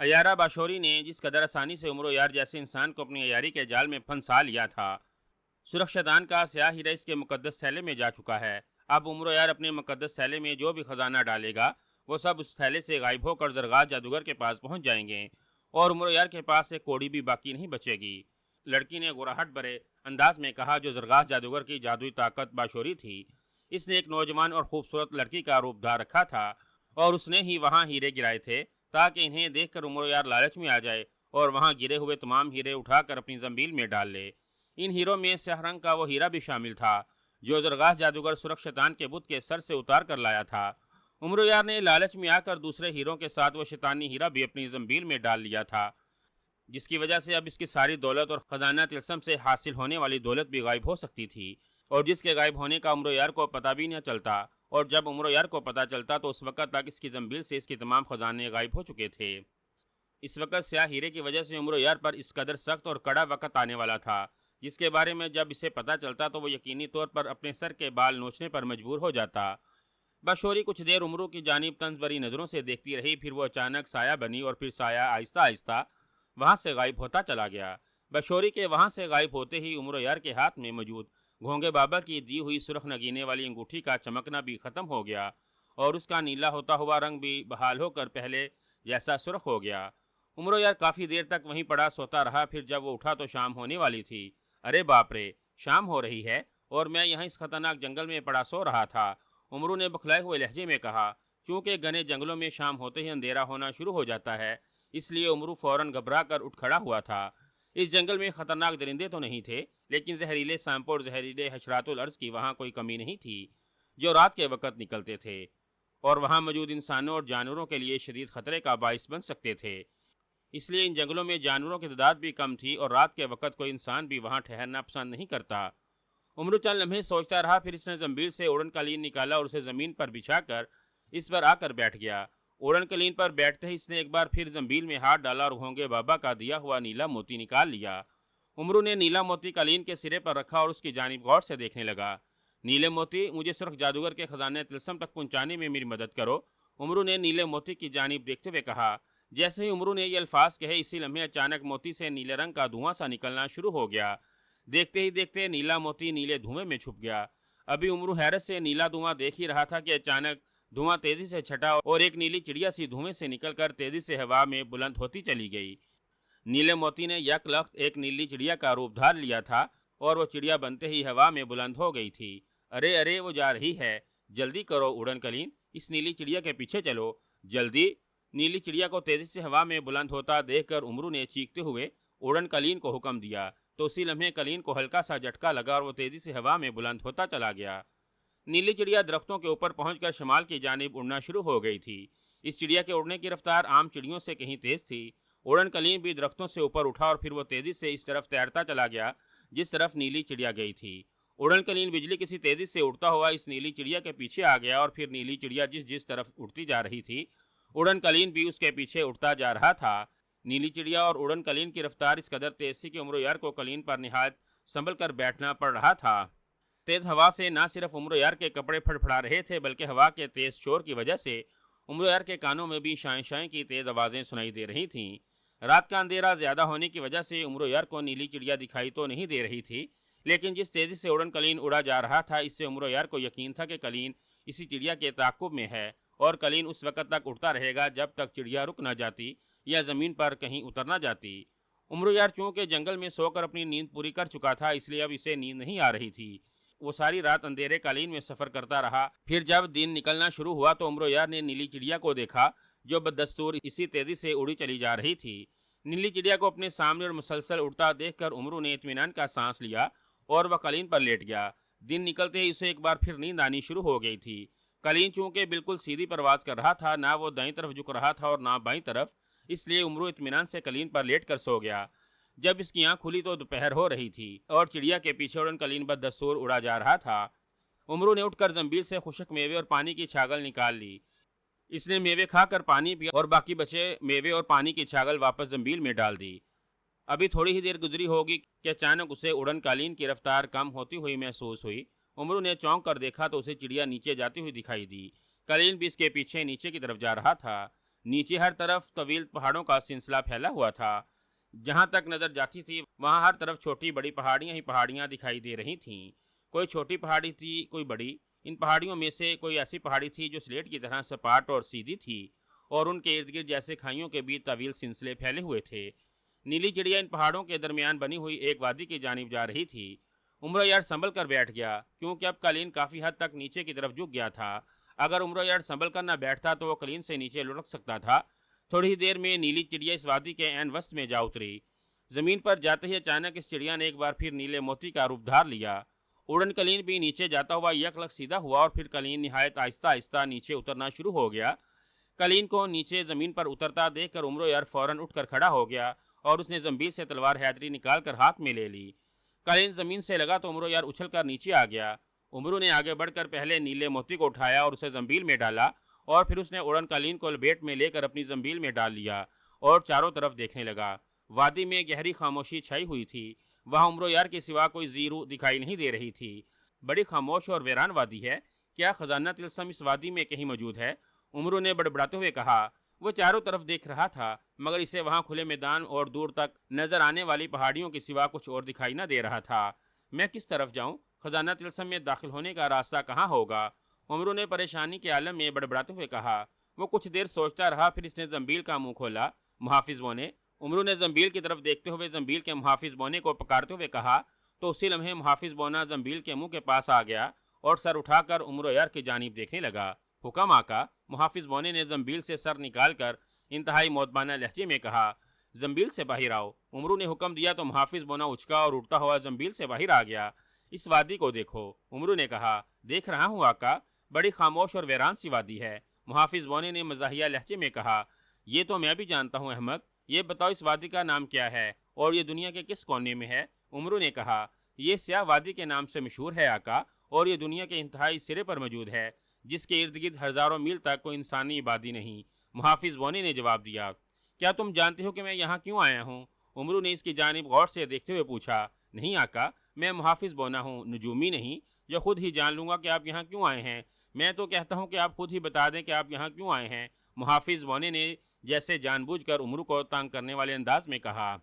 عیارہ باشوری نے جس قدر آسانی سے عمر یار جیسے انسان کو اپنی عیاری کے جال میں پھنسا لیا تھا، سرخ شیطان کا سیاہ ہیرا اس کے مقدس تھیلے میں جا چکا ہے۔ اب عمر یار اپنے مقدس تھیلے میں جو بھی خزانہ ڈالے گا وہ سب اس تھیلے سے غائب ہو کر زرغاز جادوگر کے پاس پہنچ جائیں گے، اور عمر یار کے پاس ایک کوڑی بھی باقی نہیں بچے گی۔ لڑکی نے گراہٹ برے انداز میں کہا جو زرغاز جادوگر کی جادوئی طاقت باشوری تھی۔ اس نے ایک نوجوان اور خوبصورت لڑکی کا روپ دھار رکھا تھا اور اس نے ہی وہاں ہیرے گرائے تھے تاکہ انہیں دیکھ کر عمر یار لالچ میں آ جائے اور وہاں گرے ہوئے تمام ہیرے اٹھا کر اپنی زنبیل میں ڈال لے۔ ان ہیروں میں سیاہ رنگ کا وہ ہیرا بھی شامل تھا جو زرغاز جادوگر سرخ شیطان کے بت کے سر سے اتار کر لایا تھا۔ عمر یار نے لالچ میں آ کر دوسرے ہیروں کے ساتھ وہ شیطانی ہیرا بھی اپنی زنبیل میں ڈال لیا تھا، جس کی وجہ سے اب اس کی ساری دولت اور خزانہ طلسم سے حاصل ہونے والی دولت بھی غائب ہو سکتی تھی، اور جس کے غائب ہونے کا عمر یار کو پتہ بھی نہ چلتا، اور جب عمر یار کو پتہ چلتا تو اس وقت تک اس کی زنبیل سے اس کے تمام خزانے غائب ہو چکے تھے۔ اس وقت سیاہ ہیرے کی وجہ سے عمر یار پر اس قدر سخت اور کڑا وقت آنے والا تھا جس کے بارے میں جب اسے پتہ چلتا تو وہ یقینی طور پر اپنے سر کے بال نوچنے پر مجبور ہو جاتا۔ باشوری کچھ دیر عمرو کی جانب طنز بری نظروں سے دیکھتی رہی، پھر وہ اچانک سایہ بنی اور پھر سایہ آہستہ آہستہ وہاں سے غائب ہوتا چلا گیا۔ باشوری کے وہاں سے غائب ہوتے ہی عمر یار کے ہاتھ میں موجود گھونگے بابا کی دی ہوئی سرخ نگینے والی انگوٹھی کا چمکنا بھی ختم ہو گیا اور اس کا نیلا ہوتا ہوا رنگ بھی بحال ہو کر پہلے جیسا سرخ ہو گیا۔ عمر یار کافی دیر تک وہیں پڑا سوتا رہا، پھر جب وہ اٹھا تو شام ہونے والی تھی۔ ارے باپ رے، شام ہو رہی ہے اور میں یہاں اس خطرناک جنگل میں پڑا سو رہا تھا، عمرو نے بکھلائے ہوئے لہجے میں کہا۔ چونکہ گھنے جنگلوں میں شام ہوتے ہی اندھیرا ہونا شروع ہو جاتا ہے، اس لیے عمرو فوراً گھبرا کر اٹھ کھڑا ہوا تھا۔ اس جنگل میں خطرناک درندے تو نہیں تھے، لیکن زہریلے سانپوں اور زہریلے حشرات الارض کی وہاں کوئی کمی نہیں تھی جو رات کے وقت نکلتے تھے اور وہاں موجود انسانوں اور جانوروں کے لیے شدید خطرے کا باعث بن سکتے تھے۔ اس لیے ان جنگلوں میں جانوروں کی تعداد بھی کم تھی اور رات کے وقت کوئی انسان بھی وہاں ٹھہرنا پسند نہیں کرتا۔ عمرو چند لمحے سوچتا رہا، پھر اس نے زنبیل سے اڑن قالین نکالا اور اسے زمین پر بچھا کر اس پر آ کر بیٹھ گیا۔ اڑن قالین پر بیٹھتے ہی اس نے ایک بار پھر زنبیل میں ہاتھ ڈالا اور گھونگے بابا کا دیا ہوا نیلا موتی نکال لیا۔ عمرو نے نیلا موتی قالین کے سرے پر رکھا اور اس کی جانب غور سے دیکھنے لگا۔ نیلے موتی، مجھے سرخ جادوگر کے خزانے طلسم تک پہنچانے میں میری مدد کرو، عمرو نے نیلے موتی کی جانب دیکھتے ہوئے کہا۔ جیسے ہی عمرو نے یہ الفاظ کہے اسی لمحے اچانک موتی سے نیلے رنگ کا دھواں سا نکلنا شروع ہو گیا۔ دیکھتے ہی دیکھتے نیلا موتی نیلے دھوئیں میں چھپ گیا۔ ابھی عمرو حیرت سے نیلا دھواں دیکھ ہی رہا تھا کہ اچانک دھواں تیزی سے چھٹا اور ایک نیلی چڑیا سی دھوئیں سے نکل کر تیزی سے ہوا میں بلند ہوتی چلی گئی۔ نیلے موتی نے یک لخت ایک نیلی چڑیا کا روپ دھار لیا تھا اور وہ چڑیا بنتے ہی ہوا میں بلند ہو گئی تھی۔ ارے ارے، وہ جا رہی ہے، جلدی کرو اڑن قالین، اس نیلی چڑیا کے پیچھے چلو، جلدی۔ نیلی چڑیا کو تیزی سے ہوا میں بلند ہوتا دیکھ کر عمرو نے چیختے ہوئے اڑن قالین کو حکم دیا تو اسی لمحے قالین کو ہلکا سا جھٹکا لگا اور وہ تیزی سے ہوا میں بلند ہوتا چلا گیا۔ نیلی چڑیا درختوں کے اوپر پہنچ کر شمال کی جانب اڑنا شروع ہو گئی تھی۔ اس چڑیا کے اڑنے کی رفتار عام چڑیوں سے کہیں تیز تھی۔ اڑن قالین بھی درختوں سے اوپر اٹھا اور پھر وہ تیزی سے اس طرف تیرتا چلا گیا جس طرف نیلی چڑیا گئی تھی۔ اڑن قالین بجلی کسی تیزی سے اڑتا ہوا اس نیلی چڑیا کے پیچھے آ گیا اور پھر نیلی چڑیا جس طرف اڑتی جا رہی تھی اڑن قالین بھی اس کے پیچھے اڑتا جا رہا تھا۔ نیلی چڑیا اور اڑن قالین کی رفتار اس قدر تیز تھی کہ عمرو یار کو قالین پر نہایت سنبھل کر بیٹھنا پڑ رہا تھا۔ تیز ہوا سے نہ صرف عمرو یار کے کپڑے پھڑ پھڑا رہے تھے بلکہ ہوا کے تیز شور کی وجہ سے عمرو یار کے کانوں میں بھی شائیں شائیں کی تیز آوازیں سنائی دے رہی تھیں۔ رات کا اندھیرا زیادہ ہونے کی وجہ سے عمرو یار کو نیلی چڑیا دکھائی تو نہیں دے رہی تھی، لیکن جس تیزی سے اڑن قالین اڑا جا رہا تھا اس سے عمرو یار کو یقین تھا کہ قالین اسی چڑیا کے تعاقب میں ہے اور قالین اس وقت تک اڑتا رہے گا جب تک چڑیا رک نہ جاتی یا زمین پر کہیں اتر نہ جاتی۔ عمرو یار چونکہ جنگل میں سو کر اپنی نیند پوری کر چکا تھا اس لیے اب اسے نیند نہیں آ رہی تھی۔ وہ ساری رات اندھیرے قالین میں سفر کرتا رہا، پھر جب دن نکلنا شروع ہوا تو عمرو یار نے نیلی چڑیا کو دیکھا جو بدستور اسی تیزی سے اڑی چلی جا رہی تھی۔ نیلی چڑیا کو اپنے سامنے اور مسلسل اڑتا دیکھ کر عمرو نے اطمینان کا سانس لیا اور وہ قالین پر لیٹ گیا۔ دن نکلتے ہی اسے ایک بار پھر نیند آنی شروع ہو گئی تھی۔ قالین چونکہ بالکل سیدھی پرواز کر رہا تھا، نہ وہ دائیں طرف جھک رہا تھا اور نہ بائیں طرف، اس لیے عمرو اطمینان سے قالین پر لیٹ کر سو گیا۔ جب اس کی آنکھ کھلی تو دوپہر ہو رہی تھی اور چڑیا کے پیچھے اڑن قالین بدستور اڑا جا رہا تھا۔ عمرو نے اٹھ کر زنبیل سے خشک میوے اور پانی کی چھاگل نکال لی۔ اس نے میوے کھا کر پانی پیا اور باقی بچے میوے اور پانی کی چھاگل واپس زنبیل میں ڈال دی۔ ابھی تھوڑی ہی دیر گزری ہوگی کہ اچانک اسے اڑن قالین کی رفتار کم ہوتی ہوئی محسوس ہوئی۔ عمرو نے چونک کر دیکھا تو اسے چڑیا نیچے جاتی ہوئی دکھائی دی۔ قالین بھی اس کے پیچھے نیچے کی طرف جا رہا تھا۔ نیچے ہر طرف طویل پہاڑوں کا سلسلہ پھیلا ہوا تھا۔ جہاں تک نظر جاتی تھی وہاں ہر طرف چھوٹی بڑی پہاڑیاں ہی پہاڑیاں دکھائی دے رہی تھیں۔ کوئی چھوٹی پہاڑی تھی، کوئی بڑی۔ ان پہاڑیوں میں سے کوئی ایسی پہاڑی تھی جو سلیٹ کی طرح سپاٹ اور سیدھی تھی، اور ان کے ارد گرد جیسے کھائیوں کے بیچ طویل سلسلے پھیلے ہوئے تھے۔ نیلی چڑیا ان پہاڑوں کے درمیان بنی ہوئی ایک وادی کی جانب جا رہی تھی۔ عمرو یار سنبھل کر بیٹھ گیا، کیونکہ اب قالین کافی حد تک نیچے کی طرف جھک گیا تھا۔ اگر عمرو یار سنبھل کر نہ بیٹھتا تو وہ قالین سے نیچے لڑک سکتا تھا۔ تھوڑی ہی دیر میں نیلی چڑیا اس وادی کے عین وسط میں جا اتری۔ زمین پر جاتے ہی اچانک اس چڑیا نے ایک بار پھر نیلے موتی کا روپ دھار لیا۔ اڑن قالین بھی نیچے جاتا ہوا یک لگ سیدھا ہوا، اور پھر قالین نہایت آہستہ آہستہ نیچے اترنا شروع ہو گیا۔ قالین کو نیچے زمین پر اترتا دیکھ کر عمرو یار فوراً اٹھ کر کھڑا ہو گیا، اور اس نے زنبیل سے تلوار حیدری نکال کر ہاتھ میں لے لی۔ قالین زمین سے لگا تو عمرو یار اچھل کر نیچے آ گیا۔ عمرو نے آگے بڑھ کر پہلے نیلے موتی کو اٹھایا اور اسے زنبیل میں ڈالا، اور پھر اس نے اڑن قالین کو لپیٹ میں لے کر اپنی زنبیل میں ڈال لیا اور چاروں طرف دیکھنے لگا۔ وادی میں گہری خاموشی چھائی ہوئی تھی۔ وہاں عمرو یار کے سوا کوئی زیرو دکھائی نہیں دے رہی تھی۔ بڑی خاموش اور ویران وادی ہے، کیا خزانہ طلسم اس وادی میں کہیں موجود ہے؟ عمرو نے بڑبڑاتے ہوئے کہا۔ وہ چاروں طرف دیکھ رہا تھا، مگر اسے وہاں کھلے میدان اور دور تک نظر آنے والی پہاڑیوں کے سوا کچھ اور دکھائی نہ دے رہا تھا۔ میں کس طرف جاؤں؟ خزانہ طلسم میں داخل ہونے کا راستہ کہاں ہوگا؟ عمرو نے پریشانی کے عالم میں بڑبڑاتے ہوئے کہا۔ وہ کچھ دیر سوچتا رہا، پھر اس نے زنبیل کا منہ کھولا۔ محافظ بونے۔ عمرو نے زنبیل کی طرف دیکھتے ہوئے زنبیل کے محافظ بونے کو پکارتے ہوئے کہا، تو اسی لمحے محافظ بونا زنبیل کے منہ کے پاس آ گیا اور سر اٹھا کر عمرو یار کی جانب دیکھنے لگا۔ حکم آقا۔ محافظ بونے نے زنبیل سے سر نکال کر انتہائی مودبانہ لہجے میں کہا۔ زنبیل سے باہر آؤ۔ عمرو نے حکم دیا تو محافظ بونا اچکا اور اٹھتا ہوا زنبیل سے باہر آ گیا۔ اس وادی کو دیکھو، عمرو نے کہا۔ دیکھ رہا ہوں آقا، بڑی خاموش اور ویران سی وادی ہے۔ محافظ بونے نے مزاحیہ لہجے میں کہا۔ یہ تو میں بھی جانتا ہوں احمق، یہ بتاؤ اس وادی کا نام کیا ہے اور یہ دنیا کے کس کونے میں ہے؟ عمرو نے کہا۔ یہ سیاہ وادی کے نام سے مشہور ہے آقا، اور یہ دنیا کے انتہائی سرے پر موجود ہے، جس کے ارد گرد ہزاروں میل تک کوئی انسانی آبادی نہیں۔ محافظ بونے نے جواب دیا۔ کیا تم جانتے ہو کہ میں یہاں کیوں آیا ہوں؟ عمرو نے اس کی جانب غور سے دیکھتے ہوئے پوچھا۔ نہیں آقا، میں محافظ بونا ہوں، نجومی نہیں، جو خود ہی جان لوں گا کہ آپ یہاں کیوں آئے ہیں۔ میں تو کہتا ہوں کہ آپ خود ہی بتا دیں کہ آپ یہاں کیوں آئے ہیں۔ محافظ بونے نے جیسے جان بوجھ کر عمرو کو تنگ کرنے والے انداز میں کہا۔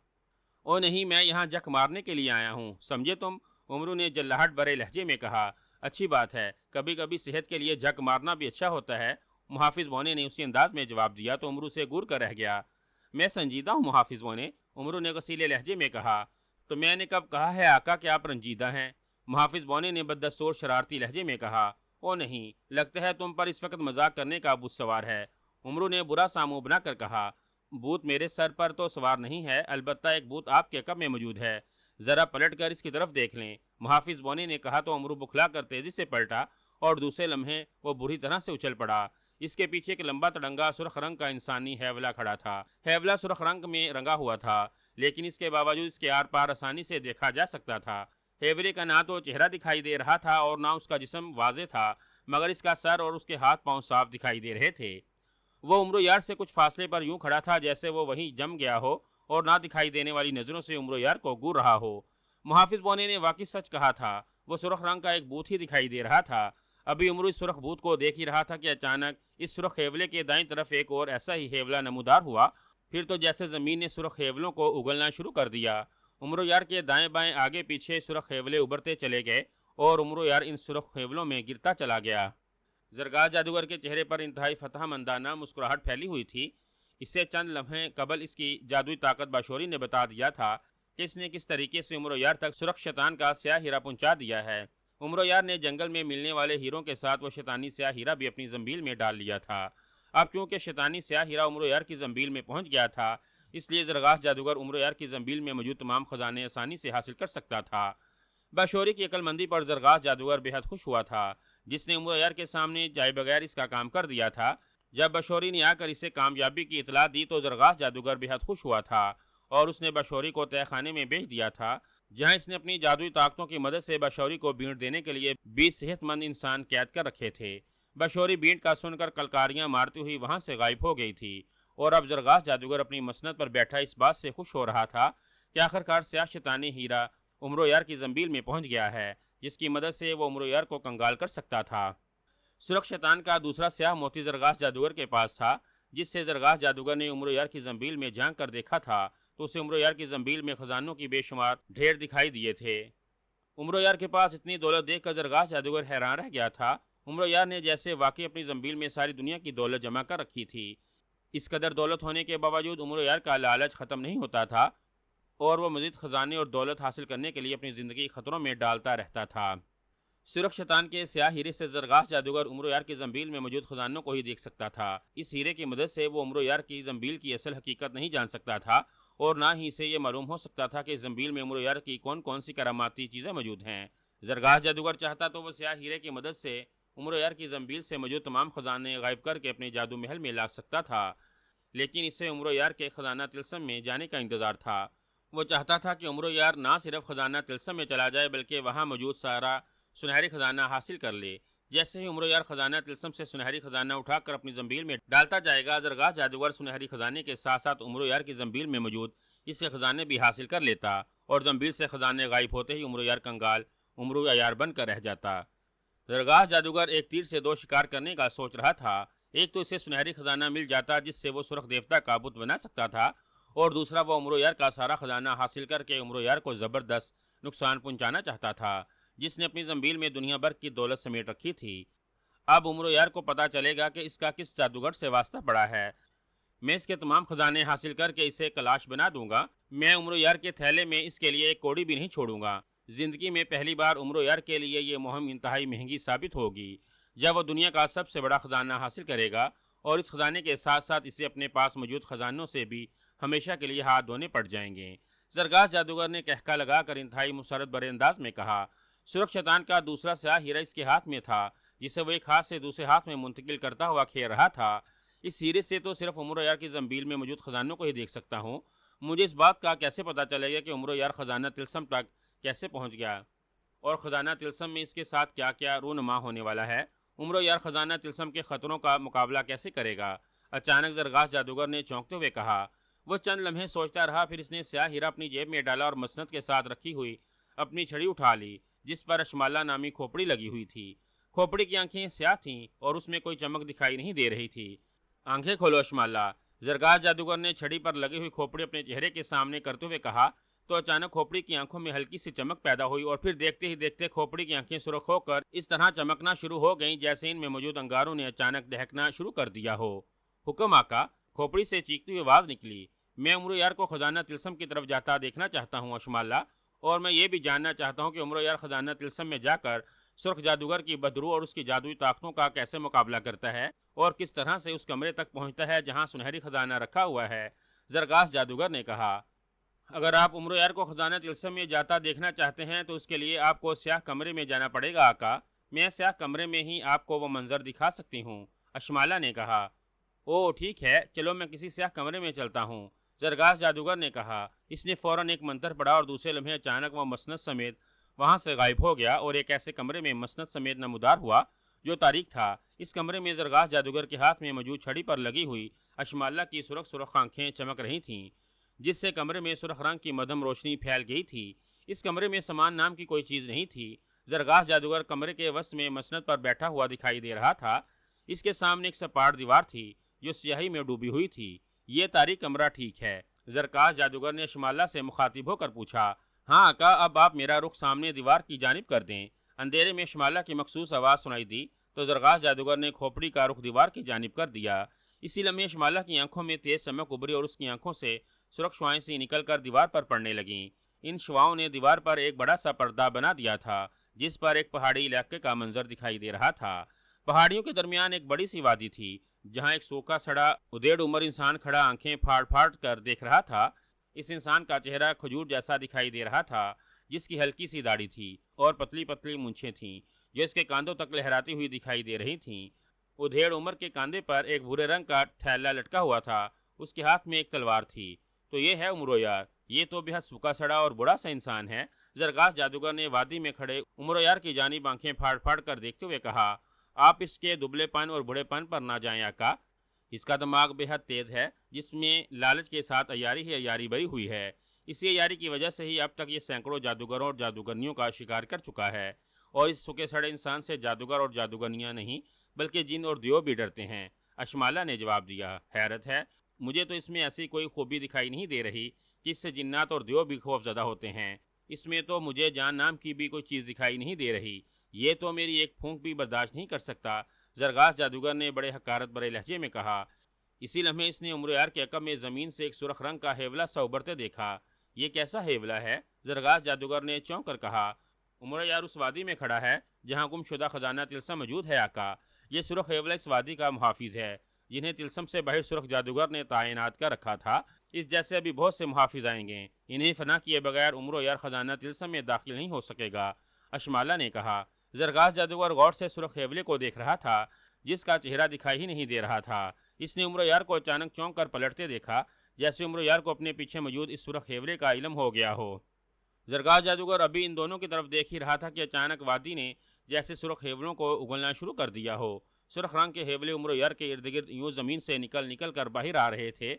او نہیں، میں یہاں جک مارنے کے لیے آیا ہوں، سمجھے تم؟ عمرو نے جلاہٹ بھرے لہجے میں کہا۔ اچھی بات ہے، کبھی کبھی صحت کے لیے جھک مارنا بھی اچھا ہوتا ہے، محافظ بونے نے اسی انداز میں جواب دیا تو عمرو سے گور کر رہ گیا۔ میں سنجیدہ ہوں محافظ بونے، عمرو نے غصیلے لہجے میں کہا۔ تو میں نے کب کہا ہے آقا کہ آپ رنجیدہ ہیں؟ محافظ بونے نے بددستور شرارتی لہجے میں کہا۔ او نہیں، لگتا ہے تم پر اس وقت مذاق کرنے کا بت سوار ہے، عمرو نے برا سا منہ بنا کر کہا۔ بھوت میرے سر پر تو سوار نہیں ہے، البتہ ایک بھوت آپ کے کب میں موجود ہے، ذرا پلٹ کر اس کی طرف دیکھ لیں، محافظ بونے نے کہا تو عمرو بکھلا کر تیزی سے پلٹا اور دوسرے لمحے وہ بری طرح سے اچھل پڑا۔ اس کے پیچھے ایک لمبا تڑنگا سرخ رنگ کا انسانی ہیولا کھڑا تھا۔ ہیولا سرخ رنگ میں رنگا ہوا تھا، لیکن اس کے باوجود اس کے آر پار آسانی سے دیکھا جا سکتا تھا۔ ہیولے کا نہ تو چہرہ دکھائی دے رہا تھا اور نہ اس کا جسم واضح تھا، مگر اس کا سر اور اس کے ہاتھ پاؤں صاف دکھائی دے رہے تھے۔ وہ عمرو یار سے کچھ فاصلے پر یوں کھڑا تھا جیسے وہ وہیں جم گیا ہو اور نہ دکھائی دینے والی نظروں سے عمرو یار کو گور رہا ہو۔ محافظ بونے نے واقعی سچ کہا تھا، وہ سرخ رنگ کا ایک بھوت ہی دکھائی دے رہا تھا۔ ابھی عمرو اس سرخ بھوت کو دیکھ ہی رہا تھا کہ اچانک اس سرخ ہیولے کے دائیں طرف ایک اور ایسا ہی ہیولا نمودار ہوا، پھر تو جیسے زمین نے سرخ ہیولوں کو اگلنا شروع کر دیا۔ عمرو یار کے دائیں بائیں آگے پیچھے سرخ ہیولے ابھرتے چلے گئے اور عمرو یار ان سرخ ہیولوں میں گرتا چلا گیا۔ زرگاہ جادوگر کے چہرے پر انتہائی فتح مندانہ مسکراہٹ پھیلی ہوئی تھی۔ اس سے چند لمحے قبل اس کی جادوئی طاقت باشوری نے بتا دیا تھا کہ اس نے کس طریقے سے عمرو یار تک سرخ شیطان کا سیاہ ہیرا پہنچا دیا ہے۔ عمرو یار نے جنگل میں ملنے والے ہیروں کے ساتھ وہ شیطانی سیاہ ہیرا بھی اپنی زنبیل میں ڈال لیا تھا۔ اب کیونکہ شیطانی سیاہ ہیرا عمرو یار کی زنبیل میں پہنچ گیا تھا، اس لیے زرگاہ جادوگر عمرو یار کی زنبیل میں موجود تمام خزانے آسانی سے حاصل کر سکتا تھا۔ باشوری کی عقل مندی پر زرگاہ جادوگر بے حد خوش ہوا تھا، جس نے عمرو یار کے سامنے جائے بغیر اس کا کام کر دیا تھا۔ جب باشوری نے آ کر اسے کامیابی کی اطلاع دی تو زرگاہ جادوگر بے حد خوش ہوا تھا اور اس نے باشوری کو تہہ خانے میں بھیج دیا تھا، جہاں اس نے اپنی جادوئی طاقتوں کی مدد سے باشوری کو بینٹ دینے کے لیے 20 صحت مند انسان قید کر رکھے تھے۔ باشوری بینٹ کا سن کر کلکاریاں مارتی ہوئی وہاں سے غائب ہو گئی تھی، اور اب زرگاہ جادوگر اپنی مسند پر بیٹھا اس بات سے خوش ہو رہا تھا کہ آخرکار سیاہ شیطانی ہیرا عمرو یار کی زنبیل میں پہنچ گیا ہے، جس کی مدد سے وہ عمرو یار کو کنگال کر سکتا تھا۔ سرخ شیطان کا دوسرا سیاہ موتی زرگاہ جادوگر کے پاس تھا، جس سے زرگاہ جادوگر نے عمر یار کی زنبیل میں جھانک کر دیکھا تھا تو اسے عمر یار کی زنبیل میں خزانوں کی بے شمار ڈھیر دکھائی دیے تھے۔ عمر یار کے پاس اتنی دولت دیکھ کر زرگاہ جادوگر حیران رہ گیا تھا۔ عمر یار نے جیسے واقعی اپنی زنبیل میں ساری دنیا کی دولت جمع کر رکھی تھی۔ اس قدر دولت ہونے کے باوجود عمر یار کا لالچ ختم نہیں ہوتا تھا اور وہ مزید خزانے اور دولت حاصل کرنے کے لیے اپنی زندگی خطروں میں ڈالتا رہتا تھا۔ سرخ شیطان کے سیاہ ہیرے سے زرگاہ جادوگر عمر یار کی زنبیل میں موجود خزانوں کو ہی دیکھ سکتا تھا۔ اس ہیرے کی مدد سے وہ عمر یار کی زنبیل کی اصل حقیقت نہیں جان سکتا تھا اور نہ ہی اسے یہ معلوم ہو سکتا تھا کہ اس زنبیل میں عمر یار کی کون کون سی کراماتی چیزیں موجود ہیں۔ زرگاہ جادوگر چاہتا تو وہ سیاہ ہیرے کی مدد سے عمر یار کی زنبیل سے موجود تمام خزانے غائب کر کے اپنے جادو محل میں لا سکتا تھا، لیکن اسے عمر یار کے خزانہ طلسم میں جانے کا انتظار تھا۔ وہ چاہتا تھا کہ عمر یار نہ صرف خزانہ طلسم میں چلا جائے بلکہ وہاں موجود سارا سنہری خزانہ حاصل کر لے۔ جیسے ہی عمر یار خزانہ طلسم سے سنہری خزانہ اٹھا کر اپنی زنبیل میں ڈالتا جائے گا، زرگاہ جادوگر سنہری خزانے کے ساتھ ساتھ عمر یار کی زنبیل میں موجود اس سے خزانے بھی حاصل کر لیتا اور زنبیل سے خزانے غائب ہوتے ہی عمر یار کنگال عمر یار بن کر رہ جاتا۔ زرگاہ جادوگر ایک تیر سے دو شکار کرنے کا سوچ رہا تھا۔ ایک تو اسے سنہری خزانہ مل جاتا جس سے وہ سرخ دیوتا کا بت بنا سکتا تھا، اور دوسرا وہ عمر یار کا سارا خزانہ حاصل کر کے عمر یار کو زبردست نقصان پہنچانا چاہتا تھا، جس نے اپنی زنبیل میں دنیا بھر کی دولت سمیٹ رکھی تھی۔ اب عمر یار کو پتا چلے گا کہ اس کا کس جادوگر سے واسطہ پڑا ہے۔ میں اس کے تمام خزانے حاصل کر کے اسے کلاش بنا دوں گا۔ میں عمر یار کے تھیلے میں اس کے لیے ایک کوڑی بھی نہیں چھوڑوں گا۔ زندگی میں پہلی بار عمر یار کے لیے یہ مہم انتہائی مہنگی ثابت ہوگی، جب وہ دنیا کا سب سے بڑا خزانہ حاصل کرے گا اور اس خزانے کے ساتھ ساتھ اسے اپنے پاس موجود خزانوں سے بھی ہمیشہ کے لیے ہاتھ دھونے پڑ جائیں گے۔ زرگاہ جادوگر نے کہکا لگا کر انتہائی مسرت بھرے انداز میں کہا۔ سرخ شیطان کا دوسرا سیاہ ہیرا اس کے ہاتھ میں تھا، جسے وہ ایک ہاتھ سے دوسرے ہاتھ میں منتقل کرتا ہوا کھیل رہا تھا۔ اس ہیرے سے تو صرف عمر یار کی زنبیل میں موجود خزانوں کو ہی دیکھ سکتا ہوں۔ مجھے اس بات کا کیسے پتا چلے گا کہ عمر یار خزانہ طلسم تک کیسے پہنچ گیا اور خزانہ طلسم میں اس کے ساتھ کیا کیا رونما ہونے والا ہے؟ عمر یار خزانہ طلسم کے خطروں کا مقابلہ کیسے کرے گا؟ اچانک زرگاہ جادوگر نے چونکتے ہوئے کہا۔ وہ چند لمحے سوچتا رہا، پھر اس نے سیاہ ہیرا اپنی جیب میں ڈالا اور مسند کے ساتھ رکھی ہوئی اپنی چھڑی اٹھا لی، جس پر اشمالہ نامی کھوپڑی لگی ہوئی تھی۔ کھوپڑی کی آنکھیں سیاہ تھیں اور اس میں کوئی چمک دکھائی نہیں دے رہی تھی۔ آنکھیں کھولو اشمالہ، زرگاہ جادوگر نے چھڑی پر لگی ہوئی کھوپڑی اپنے چہرے کے سامنے کرتے ہوئے کہا، تو اچانک کھوپڑی کی آنکھوں میں ہلکی سی چمک پیدا ہوئی اور پھر دیکھتے ہی دیکھتے کھوپڑی کی آنکھیں سرخ ہو کر اس طرح چمکنا شروع ہو گئیں جیسے ان میں موجود انگاروں نے اچانک دہکنا شروع کر دیا ہو۔ حکم آقا، کھوپڑی سے چیختی ہوئی آواز نکلی۔ میں عمر یار کو خزانہ طلسم کی طرف جاتا دیکھنا چاہتا ہوں اشمالہ، اور میں یہ بھی جاننا چاہتا ہوں کہ عمر یار خزانہ طلسم میں جا کر سرخ جادوگر کی بدرو اور اس کی جادوئی طاقتوں کا کیسے مقابلہ کرتا ہے اور کس طرح سے اس کمرے تک پہنچتا ہے جہاں سنہری خزانہ رکھا ہوا ہے۔ زرگاہ جادوگر نے کہا، اگر آپ عمر یار کو خزانہ طلسم میں جاتا دیکھنا چاہتے ہیں تو اس کے لیے آپ کو سیاہ کمرے میں جانا پڑے گا آقا۔ میں سیاہ کمرے میں ہی آپ کو وہ منظر دکھا سکتی ہوں، اشمالہ نے کہا۔ او ٹھیک ہے، چلو میں کسی سیاہ کمرے میں چلتا ہوں، زرگاہ جادوگر نے کہا۔ اس نے فوراً ایک منتر پڑھا اور دوسرے لمحے اچانک وہ مسند سمیت وہاں سے غائب ہو گیا اور ایک ایسے کمرے میں مسند سمیت نمودار ہوا جو تاریک تھا۔ اس کمرے میں زرگاہ جادوگر کے ہاتھ میں موجود چھڑی پر لگی ہوئی اشمالہ کی سرخ سرخ آنکھیں چمک رہی تھیں، جس سے کمرے میں سرخ رنگ کی مدھم روشنی پھیل گئی تھی۔ اس کمرے میں سامان نام کی کوئی چیز نہیں تھی۔ زرگاہ جادوگر کمرے کے وسط میں مسند پر بیٹھا ہوا دکھائی دے رہا تھا۔ اس کے سامنے ایک سپاٹ دیوار تھی جو سیاہی میں ڈوبی ہوئی تھی۔ یہ تاریک کمرہ ٹھیک ہے؟ زرگاہ جادوگر نے اشمالہ سے مخاطب ہو کر پوچھا۔ ہاں آقا، اب آپ میرا رخ سامنے دیوار کی جانب کر دیں۔ اندھیرے میں اشمالہ کی مخصوص آواز سنائی دی تو زرگاہ جادوگر نے کھوپڑی کا رخ دیوار کی جانب کر دیا۔ اسی لمحے اشمالہ کی آنکھوں میں تیز چمک ابھری اور اس کی آنکھوں سے سرخ شعاعیں سی نکل کر دیوار پر پڑنے لگیں۔ ان شعاؤں نے دیوار پر ایک بڑا سا پردہ بنا دیا تھا جس پر ایک پہاڑی علاقے کا منظر دکھائی دے رہا تھا۔ پہاڑیوں کے درمیان ایک بڑی سی وادی تھی جہاں ایک سوکھا سڑا ادھیڑ عمر انسان کھڑا آنکھیں پھاڑ پھاڑ کر دیکھ رہا تھا۔ اس انسان کا چہرہ کھجور جیسا دکھائی دے رہا تھا، جس کی ہلکی سی داڑھی تھی اور پتلی پتلی مونچھیں تھیں جو اس کے کاندھوں تک لہراتی ہوئی دکھائی دے رہی تھیں۔ ادھیڑ عمر کے کاندھے پر ایک بھورے رنگ کا تھیلا لٹکا ہوا تھا، اس کے ہاتھ میں ایک تلوار تھی۔ تو یہ ہے عمر یار، یہ تو بے حد سوکھا سڑا اور بڑا سا انسان ہے۔ زرگاہ جادوگر نے وادی میں کھڑے عمر یار کی جانب آنکھیں پھاڑ پھاڑ کر دیکھتے ہوئے کہا، آپ اس کے دبلے پن اور بڑے پن پر نہ جائیں آقا، اس کا دماغ بے حد تیز ہے جس میں لالچ کے ساتھ عیاری ہی عیاری بری ہوئی ہے۔ اسی عیاری کی وجہ سے ہی اب تک یہ سینکڑوں جادوگروں اور جادوگرنیوں کا شکار کر چکا ہے، اور اس سوکھے سڑے انسان سے جادوگر اور جادوگرنیاں نہیں بلکہ جن اور دیو بھی ڈرتے ہیں۔ اشمالہ نے جواب دیا، حیرت ہے، مجھے تو اس میں ایسی کوئی خوبی دکھائی نہیں دے رہی کہ اس سے جنات اور دیو بھی خوف زدہ ہوتے ہیں۔ اس میں تو مجھے جان نام کی بھی کوئی چیز دکھائی نہیں دے رہی، یہ تو میری ایک پھونک بھی برداشت نہیں کر سکتا، زرغاز جادوگر نے بڑے حقارت برے لہجے میں کہا۔ اسی لمحے اس نے عمر یار کے عقب میں زمین سے ایک سرخ رنگ کا ہیولا سا ابھرتے دیکھا۔ یہ کیسا ہیولا ہے؟ زرغاز جادوگر نے چونک کر کہا۔ عمر یار اس وادی میں کھڑا ہے جہاں گم شدہ خزانہ تلسم موجود ہے آقا۔ یہ سرخ ہیولا اس وادی کا محافظ ہے جنہیں تلسم سے باہر سرخ جادوگر نے تعینات کر رکھا تھا۔ اس جیسے ابھی بہت سے محافظ آئیں گے، انہیں فنا کیے بغیر عمر یار خزانہ تلسم میں داخل نہیں ہو سکے گا، اشمالہ نے کہا۔ زرغاز جادوگر غور سے سرخ ہیولے کو دیکھ رہا تھا جس کا چہرہ دکھائی ہی نہیں دے رہا تھا۔ اس نے عمر یار کو اچانک چونک کر پلٹتے دیکھا، جیسے عمر یار کو اپنے پیچھے موجود اس سرخ ہیولے کا علم ہو گیا ہو۔ زرغاز جادوگر ابھی ان دونوں کی طرف دیکھ ہی رہا تھا کہ اچانک وادی نے جیسے سرخ ہیولوں کو اگلنا شروع کر دیا ہو۔ سرخ رنگ کے ہیولے عمر یار کے ارد گرد یوں زمین سے نکل کر باہر آ رہے تھے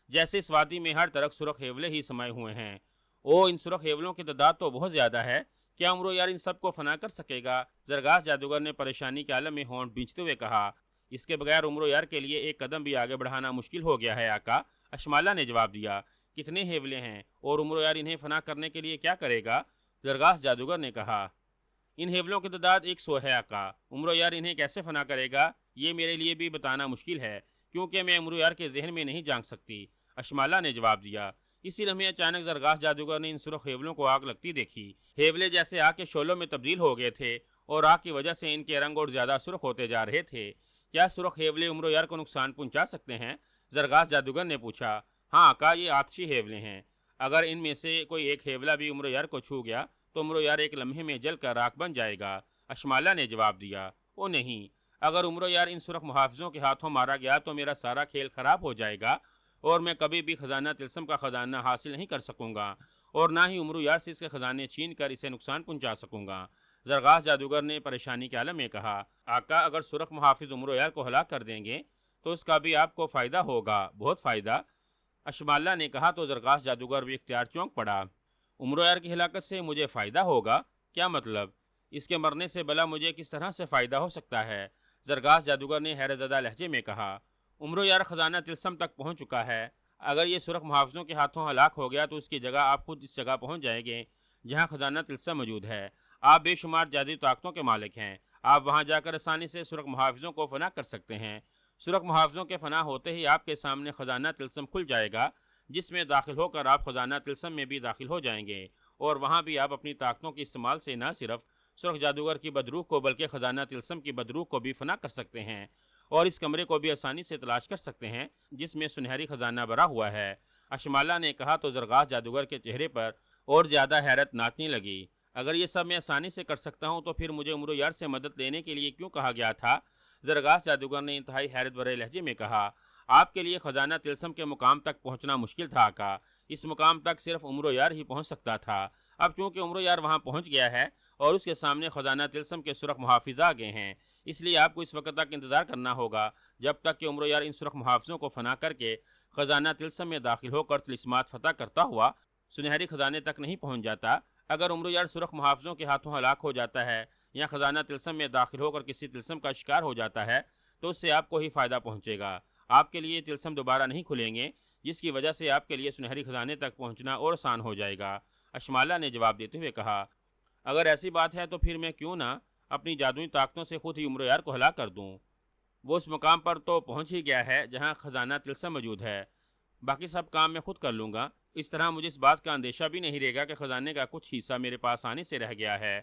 جیسے اس وادی میں ہر طرف سرخ ہیولے ہی سمائے ہوئے ہیں۔ ان سرخ ہیولوں کی تعداد تو بہت زیادہ ہے، کیا عمر یار ان سب کو فنا کر سکے گا؟ زرغاز جادوگر نے پریشانی کے عالم میں ہونٹ بھینچتے ہوئے کہا۔ اس کے بغیر عمر یار کے لیے ایک قدم بھی آگے بڑھانا مشکل ہو گیا ہے آقا، اشمالہ نے جواب دیا۔ کتنے ہیولے ہیں اور عمر یار انہیں فنا کرنے کے لیے کیا کرے گا؟ زرغاز جادوگر نے کہا۔ ان ہیولوں کی تعداد 100 ہے آقا، عمر یار انہیں کیسے فنا کرے گا یہ میرے لیے بھی بتانا مشکل ہے، کیونکہ میں عمر یار کے ذہن میں نہیں جھانک سکتی، اشمالہ نے جواب دیا۔ اسی لمحے اچانک زرغاز جادوگر نے ان سرخ ہیولوں کو آگ لگتی دیکھی۔ ہیولے جیسے آگ کے شعلوں میں تبدیل ہو گئے تھے اور آگ کی وجہ سے ان کے رنگ اور زیادہ سرخ ہوتے جا رہے تھے۔ کیا سرخ ہیولے عمر یار کو نقصان پہنچا سکتے ہیں؟ زرغاز جادوگر نے پوچھا۔ ہاں آقا، یہ آتشی ہیولے ہیں، اگر ان میں سے کوئی ایک ہیولا بھی عمر یار کو چھو گیا تو عمر یار ایک لمحے میں جل کر راکھ بن جائے گا، اشمالہ نے جواب دیا۔ او نہیں، اگر عمر یار ان سرخ محافظوں کے ہاتھوں مارا گیا تو میرا سارا کھیل خراب ہو جائے گا اور میں کبھی بھی خزانہ تلسم کا خزانہ حاصل نہیں کر سکوں گا اور نہ ہی عمر یار سے اس کے خزانے چھین کر اسے نقصان پہنچا سکوں گا، زرغاز جادوگر نے پریشانی کے عالم میں کہا۔ آقا، اگر سرخ محافظ عمر یار کو ہلاک کر دیں گے تو اس کا بھی آپ کو فائدہ ہوگا، بہت فائدہ، اشمالہ نے کہا تو زرغاز جادوگر بھی اختیار چونک پڑا۔ عمر یار کی ہلاکت سے مجھے فائدہ ہوگا؟ کیا مطلب؟ اس کے مرنے سے بلا مجھے کس طرح سے فائدہ ہو سکتا ہے؟ زرغاز جادوگر نے حیرت زدہ لہجے میں کہا۔ عمر یار خزانہ تلسم تک پہنچ چکا ہے، اگر یہ سرخ محافظوں کے ہاتھوں ہلاک ہو گیا تو اس کی جگہ آپ خود اس جگہ پہنچ جائیں گے جہاں خزانہ تلسم موجود ہے۔ آپ بے شمار جادوئی طاقتوں کے مالک ہیں، آپ وہاں جا کر آسانی سے سرخ محافظوں کو فنا کر سکتے ہیں۔ سرخ محافظوں کے فنا ہوتے ہی آپ کے سامنے خزانہ تلسم کھل جائے گا جس میں داخل ہو کر آپ خزانہ تلسم میں بھی داخل ہو جائیں گے اور وہاں بھی آپ اپنی طاقتوں کے استعمال سے نہ صرف سرخ جادوگر کی بدروح کو بلکہ خزانہ تلسم کی بدروح کو بھی فنا کر سکتے ہیں اور اس کمرے کو بھی آسانی سے تلاش کر سکتے ہیں جس میں سنہری خزانہ بھرا ہوا ہے، اشمالہ نے کہا تو زرغاز جادوگر کے چہرے پر اور زیادہ حیرت ناچنے لگی۔ اگر یہ سب میں آسانی سے کر سکتا ہوں تو پھر مجھے عمر یار سے مدد لینے کے لیے کیوں کہا گیا تھا؟ زرغاز جادوگر نے انتہائی حیرت بھرے لہجے میں کہا۔ آپ کے لیے خزانہ تلسم کے مقام تک پہنچنا مشکل تھا آقا، اس مقام تک صرف عمر یار ہی پہنچ سکتا تھا۔ اب چونکہ عمر یار وہاں پہنچ گیا ہے اور اس کے سامنے خزانہ تلسم کے سرخ محافظ آ گئے ہیں، اس لیے آپ کو اس وقت تک انتظار کرنا ہوگا جب تک کہ عمر یار ان سرخ محافظوں کو فنا کر کے خزانہ تلسم میں داخل ہو کر طلسمات فتح کرتا ہوا سنہری خزانے تک نہیں پہنچ جاتا۔ اگر عمر یار سرخ محافظوں کے ہاتھوں ہلاک ہو جاتا ہے یا خزانہ تلسم میں داخل ہو کر کسی تلسم کا شکار ہو جاتا ہے تو اس سے آپ کو ہی فائدہ پہنچے گا، آپ کے لیے تلسم دوبارہ نہیں کھلیں گے جس کی وجہ سے آپ کے لیے سنہری خزانے تک پہنچنا اور آسان ہو جائے گا، اشمالہ نے جواب دیتے ہوئے کہا۔ اگر ایسی بات ہے تو پھر میں کیوں نہ اپنی جادوئی طاقتوں سے خود ہی عمر یار کو ہلاک کر دوں؟ وہ اس مقام پر تو پہنچ ہی گیا ہے جہاں خزانہ تلسم موجود ہے، باقی سب کام میں خود کر لوں گا، اس طرح مجھے اس بات کا اندیشہ بھی نہیں رہے گا کہ خزانے کا کچھ حصہ میرے پاس آنے سے رہ گیا ہے،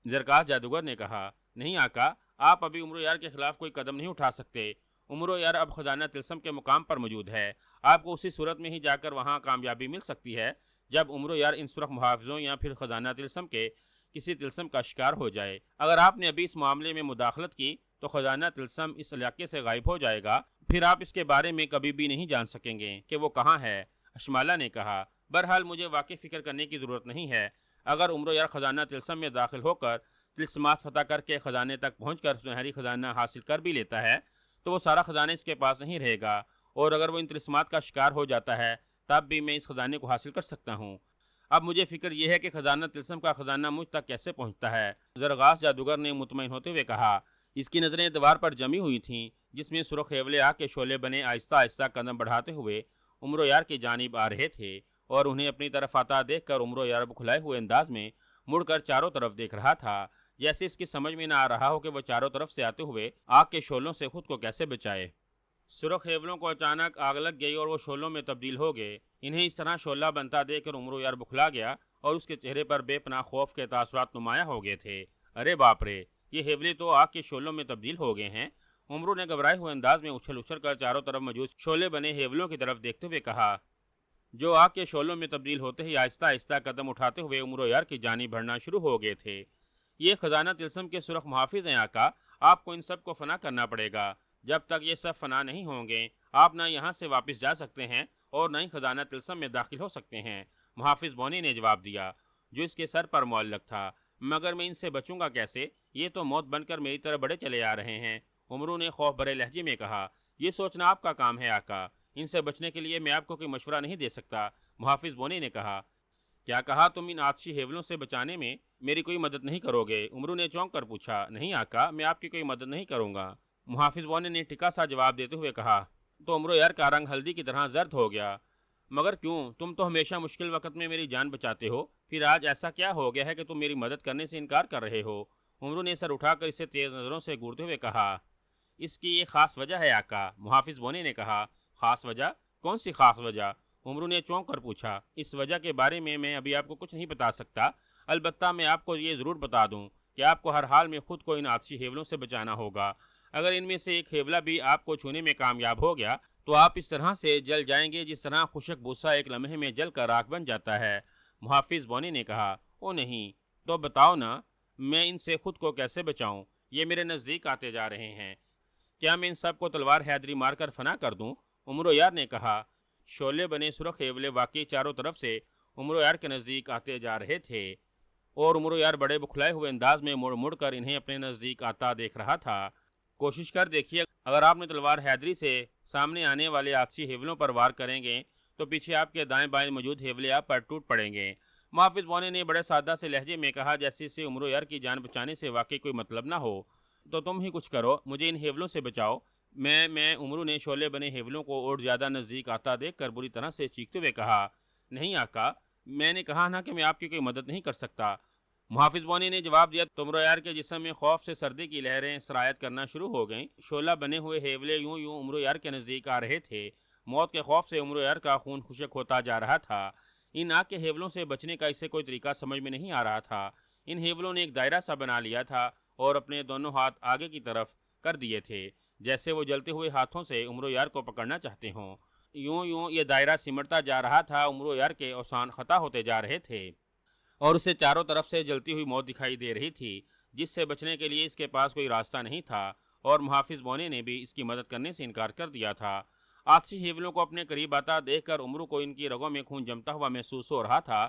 زرغاز جادوگر نے کہا۔ نہیں آقا، آپ ابھی عمر یار کے خلاف کوئی قدم نہیں اٹھا سکتے، عمر یار اب خزانہ تلسم کے مقام پر موجود ہے، آپ کو اسی صورت میں ہی جا کر وہاں کامیابی مل سکتی ہے جب عمر یار ان سرخ محافظوں یا پھر خزانہ تلسم کے کسی تلسم کا شکار ہو جائے۔ اگر آپ نے ابھی اس معاملے میں مداخلت کی تو خزانہ تلسم اس علاقے سے غائب ہو جائے گا، پھر آپ اس کے بارے میں کبھی بھی نہیں جان سکیں گے کہ وہ کہاں ہے، اشمالہ نے کہا۔ بہرحال مجھے واقعی فکر کرنے کی ضرورت نہیں ہے، اگر عمر یار خزانہ تلسم میں داخل ہو کر تلسمات فتح کر کے خزانے تک پہنچ کر سنہری خزانہ حاصل کر بھی لیتا ہے تو وہ سارا خزانہ اس کے پاس نہیں رہے گا، اور اگر وہ ان تلسمات کا شکار ہو جاتا ہے تب بھی میں اس خزانے کو حاصل کر سکتا ہوں۔ اب مجھے فکر یہ ہے کہ خزانہ تلسم کا خزانہ مجھ تک کیسے پہنچتا ہے، زرغاز جادوگر نے مطمئن ہوتے ہوئے کہا۔ اس کی نظریں دیوار پر جمی ہوئی تھیں جس میں سرخ ہیولے آگ کے شعلے بنے آہستہ آہستہ قدم بڑھاتے ہوئے عمر یار کی جانب آ رہے تھے، اور انہیں اپنی طرف آتا دیکھ کر عمر یار بکھلائے ہوئے انداز میں مڑ کر چاروں طرف دیکھ رہا تھا، جیسے اس کی سمجھ میں نہ آ رہا ہو کہ وہ چاروں طرف سے آتے ہوئے آگ کے شعلوں سے خود کو کیسے بچائے۔ سرخ ہیولوں کو اچانک آگ لگ گئی اور وہ شعلوں میں تبدیل ہو گئے۔ انہیں اس طرح شعلہ بنتا دیکھ کر عمر یار بکھلا گیا اور اس کے چہرے پر بے پناہ خوف کے تاثرات نمایاں ہو گئے تھے۔ ارے باپ رے، یہ ہیولے تو آگ کے شعلوں میں تبدیل ہو گئے ہیں۔ عمرو نے گھبرائے ہوئے انداز میں اچھل اچھل کر چاروں طرف موجود شعلے بنے ہیولوں کی طرف دیکھتے ہوئے کہا، جو آگ کے شعلوں میں تبدیل ہوتے ہی آہستہ آہستہ قدم اٹھاتے ہوئے عمر یار کی جانب بڑھنا شروع ہو گئے تھے۔ یہ خزانہ طلسم کے سرخ محافظ ہیں آقا، آپ کو ان سب کو فنا کرنا پڑے گا۔ جب تک یہ سب فنا نہیں ہوں گے آپ نہ یہاں سے واپس جا سکتے ہیں اور نہ ہی خزانہ طلسم میں داخل ہو سکتے ہیں، محافظ بونی نے جواب دیا، جو اس کے سر پر معلق تھا۔ مگر میں ان سے بچوں گا کیسے؟ یہ تو موت بن کر میری طرف بڑے چلے آ رہے ہیں، عمرو نے خوف بھرے لہجے میں کہا۔ یہ سوچنا آپ کا کام ہے آقا، ان سے بچنے کے لیے میں آپ کو کوئی مشورہ نہیں دے سکتا، محافظ بونی نے کہا۔ کیا کہا تم ان آتشی ہیولوں سے بچانے میں میری کوئی مدد نہیں کرو گے؟ عمرو نے چونک کر پوچھا۔ نہیں آقا، میں آپ کی کوئی مدد نہیں کروں گا، محافظ بونی نے ٹکا سا جواب دیتے ہوئے کہا۔ تو عمرو یار کا رنگ ہلدی کی طرح زرد ہو گیا۔ مگر کیوں؟ تم تو ہمیشہ مشکل وقت میں میری جان بچاتے ہو، پھر آج ایسا کیا ہو گیا ہے کہ تم میری مدد کرنے سے انکار کر رہے ہو؟ عمرو نے سر اٹھا کر اسے تیز نظروں سے گھورتے ہوئے کہا۔ اس کی ایک خاص وجہ ہے آقا، محافظ بونی نے کہا۔ خاص وجہ؟ کون سی خاص وجہ؟ عمرو نے چونک کر پوچھا۔ اس وجہ کے بارے میں ابھی آپ کو کچھ نہیں بتا سکتا، البتہ میں آپ کو یہ ضرور بتا دوں کہ آپ کو ہر حال میں خود کو ان آتشی ہیولوں سے بچانا ہوگا۔ اگر ان میں سے ایک ہیولہ بھی آپ کو چھونے میں کامیاب ہو گیا تو آپ اس طرح سے جل جائیں گے جس طرح خشک بوسہ ایک لمحے میں جل کر راکھ بن جاتا ہے، محافظ بونی نے کہا۔ او نہیں، تو بتاؤ نا، میں ان سے خود کو کیسے بچاؤں؟ یہ میرے نزدیک آتے جا رہے ہیں، کیا میں ان سب کو تلوار حیدری مار کر فنا کر دوں؟ عمرو یار نے کہا۔ شعلے بنے سرخ ہیولے واقعی چاروں طرف سے عمرو یار کے نزدیک آتے جا رہے تھے، اور عمرو یار بڑے بکھلائے ہوئے انداز میں مڑ مڑ کر انہیں اپنے نزدیک آتا دیکھ رہا تھا۔ کوشش کر دیکھیے، اگر آپ نے تلوار حیدری سے سامنے آنے والے آتشی ہیولوں پر وار کریں گے تو پیچھے آپ کے دائیں بائیں موجود ہیولے آپ پر ٹوٹ پڑیں گے، محافظ بونے نے بڑے سادہ سے لہجے میں کہا، جیسے اسے عمرو یار کی جان بچانے سے واقعی کوئی مطلب نہ ہو۔ تو تم ہی کچھ کرو، مجھے ان ہیولوں سے بچاؤ۔ میں عمرو نے شعلے بنے ہیولوں کو اور زیادہ نزدیک آتا دیکھ کر بری طرح سے چیختے ہوئے کہا۔ نہیں آقا، میں نے کہا نا کہ میں آپ کی کوئی مدد نہیں کر سکتا، محافظ بونی نے جواب دیا۔ عمرو یار کے جسم میں خوف سے سردی کی لہریں سرایت کرنا شروع ہو گئیں۔ شعلہ بنے ہوئے ہیولے یوں یوں عمرو یار کے نزدیک آ رہے تھے، موت کے خوف سے عمرو یار کا خون خشک ہوتا جا رہا تھا۔ ان آگ کے ہیولوں سے بچنے کا اسے کوئی طریقہ سمجھ میں نہیں آ رہا تھا۔ ان ہیولوں نے ایک دائرہ سا بنا لیا تھا اور اپنے دونوں ہاتھ آگے کی طرف کر دیے تھے، جیسے وہ جلتے ہوئے ہاتھوں سے عمرو یار کو پکڑنا چاہتے ہوں۔ یوں یوں یہ دائرہ سمٹتا جا رہا تھا، عمرو یار کے اوسان خطا ہوتے جا رہے تھے اور اسے چاروں طرف سے جلتی ہوئی موت دکھائی دے رہی تھی، جس سے بچنے کے لیے اس کے پاس کوئی راستہ نہیں تھا، اور محافظ بونے نے بھی اس کی مدد کرنے سے انکار کر دیا تھا۔ آتشی ہیولوں کو اپنے قریب آتا دیکھ کر عمرو کو ان کی رگوں میں خون جمتا ہوا محسوس ہو رہا تھا۔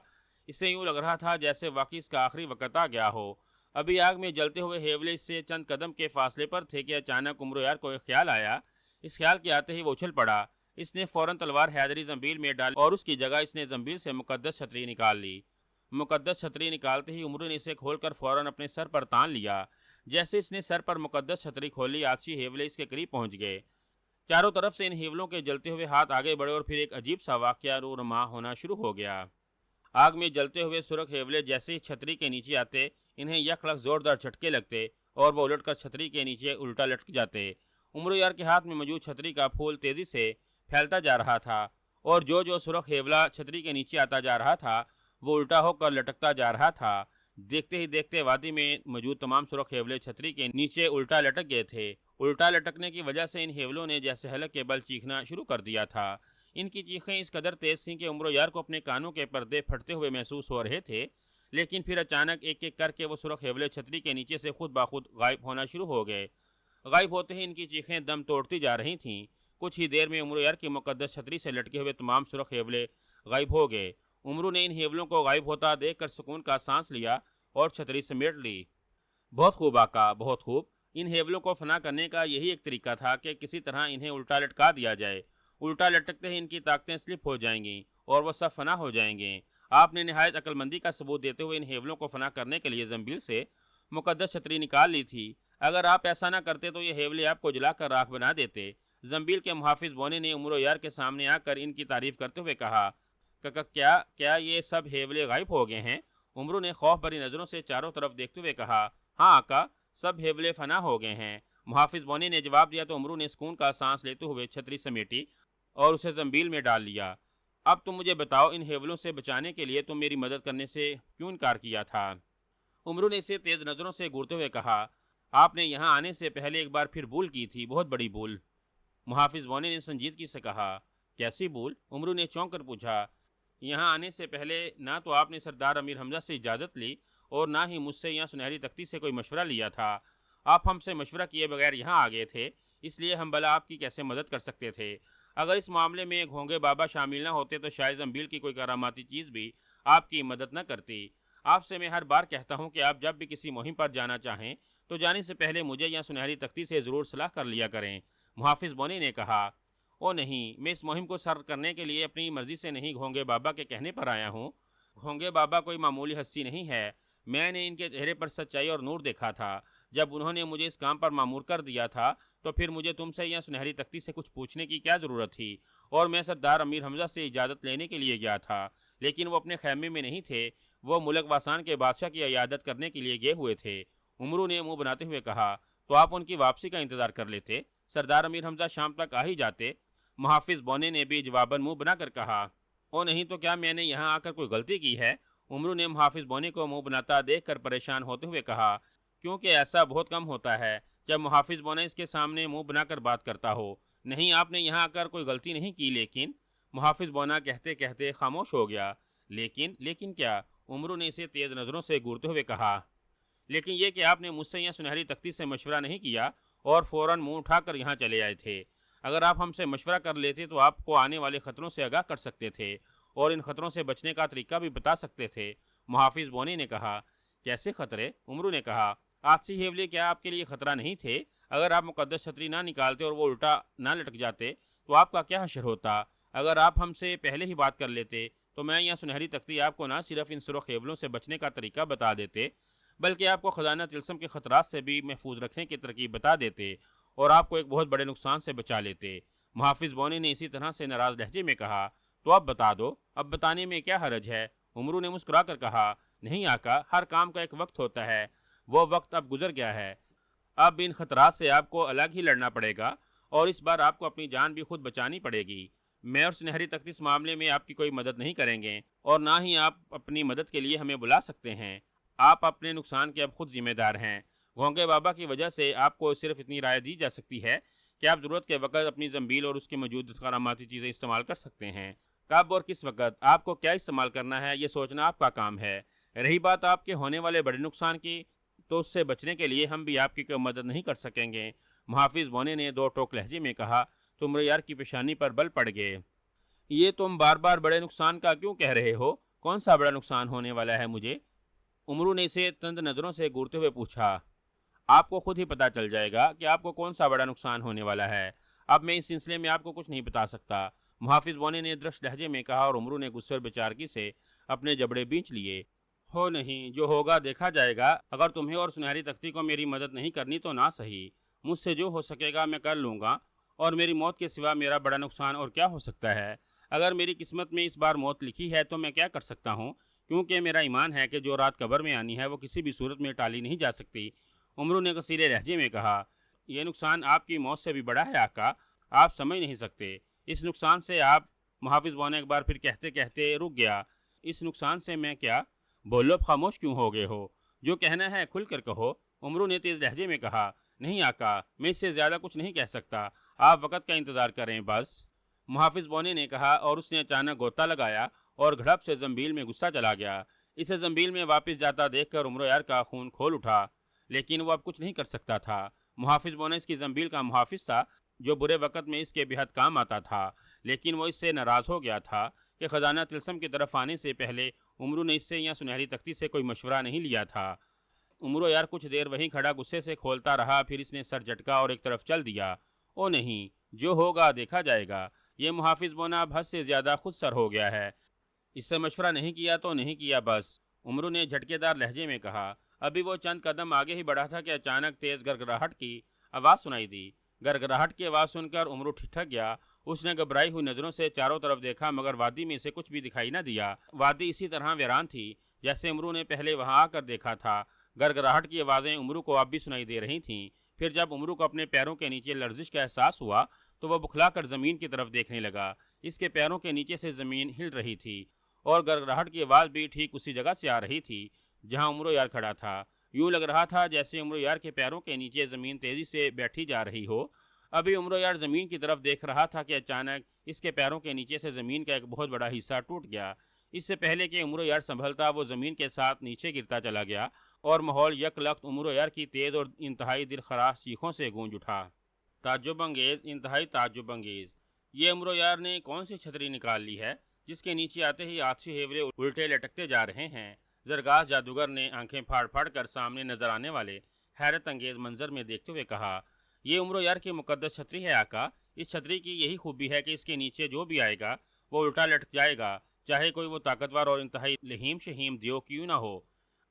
اسے یوں لگ رہا تھا جیسے واقعی اس کا آخری وقت آ گیا ہو۔ ابھی آگ میں جلتے ہوئے ہیولے اس سے چند قدم کے فاصلے پر تھے کہ اچانک عمرو یار کو ایک خیال آیا۔ اس خیال کے آتے ہی وہ اچھل پڑا۔ اس نے فوراً تلوار حیدری زنبیل میں ڈالی اور اس کی جگہ اس نے زنبیل سے مقدس چھتری نکال لی۔ مقدس چھتری نکالتے ہی عمرو نے اسے کھول کر فوراً اپنے سر پر تان لیا۔ جیسے اس نے سر پر مقدس چھتری کھولی، آتشی ہیولے اس کے قریب پہنچ گئے۔ چاروں طرف سے ان ہیولوں کے جلتے ہوئے ہاتھ آگے بڑھے اور پھر ایک عجیب سا واقعہ رونما ہونا شروع ہو گیا۔ آگ میں جلتے ہوئے سرخ ہیولے جیسے ہی چھتری کے نیچے آتے، انہیں یک لک زوردار جھٹکے لگتے اور وہ الٹ کر چھتری کے نیچے الٹا لٹک جاتے۔ عمرو یار کے ہاتھ میں موجود چھتری کا پھول تیزی سے پھیلتا جا رہا تھا، اور جو سرخ ہیولہ چھتری کے نیچے آتا جا رہا تھا وہ الٹا ہو کر لٹکتا جا رہا تھا۔ دیکھتے ہی دیکھتے وادی میں موجود تمام سرخ ہیولے چھتری کے نیچے الٹا لٹک گئے تھے۔ الٹا لٹکنے کی وجہ سے ان ہیولوں نے جیسے حلق کے بل چیخنا شروع کر دیا تھا۔ ان کی چیخیں اس قدر تیز تھیں کہ عمرو یار کو اپنے کانوں کے پردے پھٹتے ہوئے محسوس ہو رہے تھے، لیکن پھر اچانک ایک ایک کر کے وہ سرخ ہیولے چھتری کے نیچے سے خود بخود غائب ہونا شروع ہو گئے۔ غائب ہوتے ہی ان کی چیخیں دم توڑتی جا رہی تھیں۔ کچھ ہی دیر میں عمرو یار کی مقدس چھتری سے لٹکے ہوئے تمام سرخ ہیولے غائب ہو گئے۔ عمرو نے ان ہیولوں کو غائب ہوتا دیکھ کر سکون کا سانس لیا اور چھتری سمیٹ لی۔ بہت خوب آقا، بہت خوب۔ ان ہیولوں کو فنا کرنے کا یہی ایک طریقہ تھا کہ کسی طرح انہیں الٹا لٹکا دیا جائے۔ الٹا لٹکتے ہی ان کی طاقتیں سلپ ہو جائیں گی اور وہ سب فنا ہو جائیں گے۔ آپ نے نہایت عقل مندی کا ثبوت دیتے ہوئے ان ہیولوں کو فنا کرنے کے لیے زنبیل سے مقدس چھتری نکال لی تھی۔ اگر آپ ایسا نہ کرتے تو یہ ہیولے آپ کو جلا کر راکھ بنا دیتے۔ زنبیل کے محافظ بونے نے عمر و یار کے سامنے آ کر ان کی تعریف کرتے ہوئے کہا کہ کیا یہ سب ہیولے غائب ہو گئے ہیں؟ عمرو نے خوف بھری نظروں سے چاروں طرف دیکھتے ہوئے کہا، ہاں آقا، سب ہیولے فنا ہو گئے ہیں۔ محافظ بونے نے جواب دیا تو عمرو نے سکون کا سانس لیتے ہوئے چھتری سمیٹی اور اسے زنبیل میں ڈال لیا۔ اب تم مجھے بتاؤ، ان ہیولوں سے بچانے کے لیے تم میری مدد کرنے سے کیوں انکار کیا تھا؟ عمرو نے اسے تیز نظروں سے گھورتے ہوئے کہا، آپ نے یہاں آنے سے پہلے ایک بار پھر بھول کی تھی، بہت بڑی بھول۔ محافظ بونے نے سنجیدگی سے کہا، کیسی بھول؟ عمرو نے چونک کر پوچھا۔ یہاں آنے سے پہلے نہ تو آپ نے سردار امیر حمزہ سے اجازت لی اور نہ ہی مجھ سے یا سنہری تختی سے کوئی مشورہ لیا تھا۔ آپ ہم سے مشورہ کیے بغیر یہاں آ گئے تھے، اس لیے ہم بھلا آپ کی کیسے مدد کر سکتے تھے؟ اگر اس معاملے میں گھونگے بابا شامل نہ ہوتے تو شاید زنبیل کی کوئی کراماتی چیز بھی آپ کی مدد نہ کرتی۔ آپ سے میں ہر بار کہتا ہوں کہ آپ جب بھی کسی مہم پر جانا چاہیں تو جانے سے پہلے مجھے یا سنہری تختی سے ضرور صلاح کر لیا کریں۔ محافظ بونے نے کہا، او نہیں، میں اس مہم کو سر کرنے کے لیے اپنی مرضی سے نہیں، گھونگے بابا کے کہنے پر آیا ہوں۔ گھونگے بابا کوئی معمولی ہستی نہیں ہے، میں نے ان کے چہرے پر سچائی اور نور دیکھا تھا۔ جب انہوں نے مجھے اس کام پر مامور کر دیا تھا تو پھر مجھے تم سے یا سنہری تختی سے کچھ پوچھنے کی کیا ضرورت تھی؟ اور میں سردار امیر حمزہ سے اجازت لینے کے لیے گیا تھا، لیکن وہ اپنے خیمے میں نہیں تھے، وہ ملک واسان کے بادشاہ کی عیادت کرنے کے لیے گئے ہوئے تھے۔ عمرو نے منہ بناتے ہوئے کہا، تو آپ ان کی واپسی کا انتظار کر لیتے، سردار امیر حمزہ شام تک آ ہی جاتے۔ محافظ بونے نے بھی جواباً منہ بنا کر کہا، او نہیں تو کیا میں نے یہاں آ کر کوئی غلطی کی ہے؟ عمرو نے محافظ بونے کو منہ بناتا دیکھ کر پریشان ہوتے ہوئے کہا، کیونکہ ایسا بہت کم ہوتا ہے جب محافظ بونا اس کے سامنے منہ بنا کر بات کرتا ہو۔ نہیں، آپ نے یہاں آ کر کوئی غلطی نہیں کی، لیکن محافظ بونا کہتے کہتے خاموش ہو گیا۔ لیکن کیا؟ عمرو نے اسے تیز نظروں سے گھورتے ہوئے کہا، لیکن یہ کہ آپ نے مجھ سے یا سنہری تختی سے مشورہ نہیں کیا اور فوراً منہ اٹھا کر یہاں چلے آئے تھے۔ اگر آپ ہم سے مشورہ کر لیتے تو آپ کو آنے والے خطروں سے آگاہ کر سکتے تھے اور ان خطروں سے بچنے کا طریقہ بھی بتا سکتے تھے۔ محافظ بونے نے کہا، کیسے خطرے؟ عمرو نے کہا، آجسی ہیولے کیا آپ کے لیے خطرہ نہیں تھے؟ اگر آپ مقدس چھتری نہ نکالتے اور وہ الٹا نہ لٹک جاتے تو آپ کا کیا حشر ہوتا؟ اگر آپ ہم سے پہلے ہی بات کر لیتے تو میں یا سنہری تختی آپ کو نہ صرف ان سرخ ہیولوں سے بچنے کا طریقہ بتا دیتے بلکہ آپ کو خزانہ طلسم کے خطرات سے بھی محفوظ رکھنے کی ترکیب بتا دیتے اور آپ کو ایک بہت بڑے نقصان سے بچا لیتے۔ محافظ بونے نے اسی طرح سے ناراض لہجے میں کہا، تو اب بتا دو، اب بتانے میں کیا حرج ہے؟ عمرو نے مسکرا کر کہا، نہیں آقا، ہر کام کا ایک وقت ہوتا ہے، وہ وقت اب گزر گیا ہے۔ اب ان خطرات سے آپ کو الگ ہی لڑنا پڑے گا اور اس بار آپ کو اپنی جان بھی خود بچانی پڑے گی۔ میں اور سنہری تختی اس معاملے میں آپ کی کوئی مدد نہیں کریں گے اور نہ ہی آپ اپنی مدد کے لیے ہمیں بلا سکتے ہیں۔ آپ اپنے نقصان کے اب خود ذمہ دار ہیں۔ گھونگے بابا کی وجہ سے آپ کو صرف اتنی رائے دی جا سکتی ہے کہ آپ ضرورت کے وقت اپنی زنبیل اور اس کی موجود کراماتی چیزیں استعمال کر سکتے ہیں۔ کب اور کس وقت آپ کو کیا استعمال کرنا ہے یہ سوچنا آپ کا کام ہے۔ رہی بات آپ کے ہونے والے بڑے نقصان کی، تو اس سے بچنے کے لیے ہم بھی آپ کی کوئی مدد نہیں کر سکیں گے۔ محافظ بونے نے دو ٹوک لہجے میں کہا تو عمر یار کی پیشانی پر بل پڑ گئے۔ یہ تم بار بار بڑے نقصان کا کیوں کہہ رہے ہو؟ کون سا بڑا نقصان ہونے والا ہے مجھے؟ عمرو نے اسے تند نظروں سے گھورتے ہوئے پوچھا۔ آپ کو خود ہی پتا چل جائے گا کہ آپ کو کون سا بڑا نقصان ہونے والا ہے۔ اب میں اس سلسلے میں آپ کو کچھ نہیں بتا سکتا، محافظ بونے نے درشت لہجے میں کہا اور عمرو نے غصے اور بیچارگی سے اپنے جبڑے بینچ لیے۔ ہو نہیں، جو ہوگا دیکھا جائے گا۔ اگر تمہیں اور سنہری تختی کو میری مدد نہیں کرنی تو نہ صحیح، مجھ سے جو ہو سکے گا میں کر لوں گا، اور میری موت کے سوا میرا بڑا نقصان اور کیا ہو سکتا ہے؟ اگر میری قسمت میں اس بار موت لکھی ہے تو میں کیا کر سکتا ہوں، کیونکہ میرا ایمان ہے کہ جو رات قبر میں آنی ہے وہ کسی بھی صورت میں ٹالی نہیں جا سکتی۔ عمرو نے کثیرے لہجے میں کہا، یہ نقصان آپ کی موت سے بھی بڑا ہے آقا، آپ سمجھ نہیں سکتے اس نقصان سے آپ۔ محافظ بونا ایک بار پھر کہتے کہتے رک گیا۔ اس نقصان سے میں کیا؟ بولو، اب خاموش کیوں ہو گئے ہو؟ جو کہنا ہے کھل کر کہو، عمرو نے تیز لہجے میں کہا۔ نہیں آقا، میں اس سے زیادہ کچھ نہیں کہہ سکتا، آپ وقت کا انتظار کریں بس، محافظ بونے نے کہا اور اس نے اچانک غوطہ لگایا اور گھڑپ سے زنبیل میں غصہ چلا گیا۔ اسے زنبیل میں واپس جاتا دیکھ کر عمرو یار کا خون کھول اٹھا، لیکن وہ اب کچھ نہیں کر سکتا تھا۔ محافظ بونا اس کی زنبیل کا محافظ تھا جو برے وقت میں اس کے بے حد کام آتا تھا، لیکن وہ اس سے ناراض ہو گیا تھا کہ خزانہ طلسم کی طرف آنے سے پہلے عمرو نے اس سے یا سنہری تختی سے کوئی مشورہ نہیں لیا تھا۔ عمرو یار کچھ دیر وہیں کھڑا غصے سے کھولتا رہا، پھر اس نے سر جھٹکا اور ایک طرف چل دیا۔ او نہیں، جو ہوگا دیکھا جائے گا۔ یہ محافظ بونا اب حد سے زیادہ خود سر ہو گیا ہے، اس سے مشورہ نہیں کیا تو نہیں کیا بس، عمرو نے جھٹکے دار لہجے میں کہا۔ ابھی وہ چند قدم آگے ہی بڑھا تھا کہ اچانک تیز گرگراہٹ کی آواز سنائی دی۔ گرگراہٹ کی آواز سن کر عمرو ٹھٹک گیا۔ اس نے گھبرائی ہوئی نظروں سے چاروں طرف دیکھا مگر وادی میں سے کچھ بھی دکھائی نہ دیا۔ وادی اسی طرح ویران تھی جیسے عمرو نے پہلے وہاں آ کر دیکھا تھا۔ گرگراہٹ کی آوازیں عمرو کو اب بھی سنائی دے رہی تھیں۔ پھر جب عمرو کو اپنے پیروں کے نیچے لرزش کا احساس ہوا تو وہ بکھلا کر زمین کی طرف دیکھنے لگا۔ اس کے پیروں کے نیچے سے زمین ہل رہی تھی اور گرگراہٹ کی آواز بھی ٹھیک اسی جگہ سے آ رہی تھی جہاں عمرو یار کھڑا تھا۔ یوں لگ رہا تھا جیسے عمرو یار کے پیروں کے نیچے زمین تیزی سے بیٹھی جا رہی ہو۔ ابھی عمرو یار زمین کی طرف دیکھ رہا تھا کہ اچانک اس کے پیروں کے نیچے سے زمین کا ایک بہت بڑا حصہ ٹوٹ گیا۔ اس سے پہلے کہ عمرو یار سنبھلتا وہ زمین کے ساتھ نیچے گرتا چلا گیا اور ماحول یک لخت عمرو یار کی تیز اور انتہائی دل خراش چیخوں سے گونج اٹھا۔ تعجب انگیز، انتہائی تعجب انگیز، یہ عمرو یار نے کون سی چھتری نکال لی ہے جس کے نیچے آتے ہی آتشی ہیولے الٹے لٹکتے جا رہے ہیں؟ زرگاس جادوگر نے آنکھیں پھاڑ پھاڑ کر سامنے نظر آنے والے حیرت انگیز منظر میں دیکھتے ہوئے کہا، یہ عمرو یار کی مقدس چھتری ہے آقا۔ اس چھتری کی یہی خوبی ہے کہ اس کے نیچے جو بھی آئے گا وہ الٹا لٹک جائے گا، چاہے کوئی وہ طاقتور اور انتہائی لہیم شہیم دیو کیوں نہ ہو۔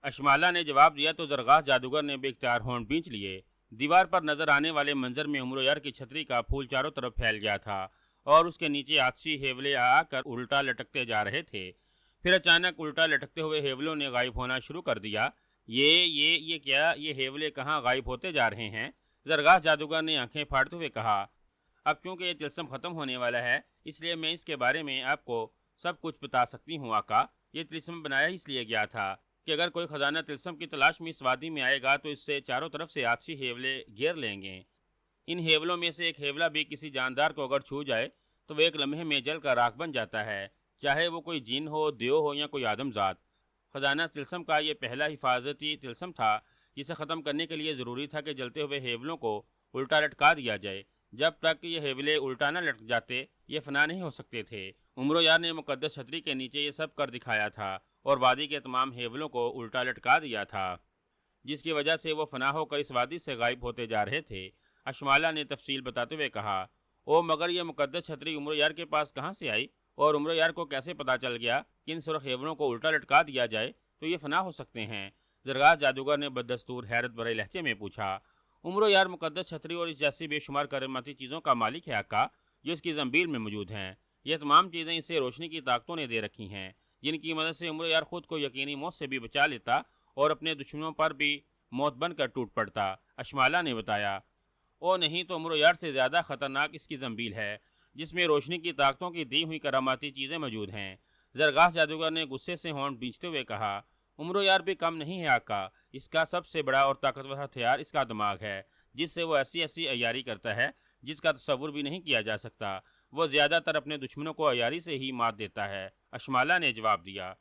اشمالا نے جواب دیا تو زرگاس جادوگر نے بے اختیار ہونٹ بھینچ لیے۔ دیوار پر نظر آنے والے منظر میں عمرو یار کی چھتری کا پھول چاروں طرف پھیل گیا تھا اور اس کے نیچے آتشی ہیولے آ کر الٹا لٹکتے جا رہے تھے۔ پھر اچانک الٹا لٹکتے ہوئے ہیولوں نے غائب ہونا شروع کر دیا۔ یہ کیا؟ یہ ہیولے کہاں غائب ہوتے جا رہے ہیں؟ زرگاس جادوگر نے آنکھیں پھاڑتے ہوئے کہا، اب چونکہ یہ طلسم ختم ہونے والا ہے اس لیے میں اس کے بارے میں آپ کو سب کچھ بتا سکتی ہوں آقا۔ یہ طلسم بنایا اس لیے گیا تھا کہ اگر کوئی خزانہ طلسم کی تلاش میں اس وادی میں آئے گا تو اس سے چاروں طرف سے آتشی ہیولے گھیر لیں گے۔ ان ہیولوں میں سے ایک ہیولا بھی کسی جاندار کو اگر چھو جائے تو وہ ایک لمحے میں جل کر راکھ بن جاتا ہے، چاہے وہ کوئی جن ہو، دیو ہو یا کوئی آدم ذات۔ خزانہ طلسم کا یہ پہلا حفاظتی طلسم تھا جسے ختم کرنے کے لیے ضروری تھا کہ جلتے ہوئے ہیولوں کو الٹا لٹکا دیا جائے۔ جب تک یہ ہیولے الٹا نہ لٹک جاتے یہ فنا نہیں ہو سکتے تھے۔ عمرو یار نے مقدس چھتری کے نیچے یہ سب کر دکھایا تھا اور وادی کے تمام ہیولوں کو الٹا لٹکا دیا تھا جس کی وجہ سے وہ فنا ہو کر اس وادی سے غائب ہوتے جا رہے تھے۔ اشمالا نے تفصیل بتاتے ہوئے کہا، او مگر یہ مقدس چھتری عمرو یار کے پاس کہاں سے آئی اور عمرو یار کو کیسے پتا چل گیا کہ ان سرخ ہیولوں کو الٹا لٹکا دیا جائے تو یہ فنا ہو سکتے ہیں؟ زرگاس جادوگر نے بدستور حیرت بھرے لہجے میں پوچھا۔ عمرو یار مقدس چھتری اور اس جیسی بے شمار کرامتی چیزوں کا مالک ہے آقا جو اس کی زنبیل میں موجود ہیں۔ یہ تمام چیزیں اسے روشنی کی طاقتوں نے دے رکھی ہیں جن کی مدد سے عمرو یار خود کو یقینی موت سے بھی بچا لیتا اور اپنے دشمنوں پر بھی موت بن کر ٹوٹ پڑتا۔ اشمالا نے بتایا، او نہیں تو عمرو یار سے زیادہ خطرناک اس کی زنبیل ہے جس میں روشنی کی طاقتوں کی دی ہوئی کراماتی چیزیں موجود ہیں۔ زرگاس جادوگر نے غصے سے ہونٹ بھینچتے ہوئے کہا، عمرو یار بھی کم نہیں ہے آقا، اس کا سب سے بڑا اور طاقتور ہتھیار اس کا دماغ ہے جس سے وہ ایسی ایسی عیاری کرتا ہے جس کا تصور بھی نہیں کیا جا سکتا۔ وہ زیادہ تر اپنے دشمنوں کو عیاری سے ہی مات دیتا ہے۔ اشمالا نے جواب دیا،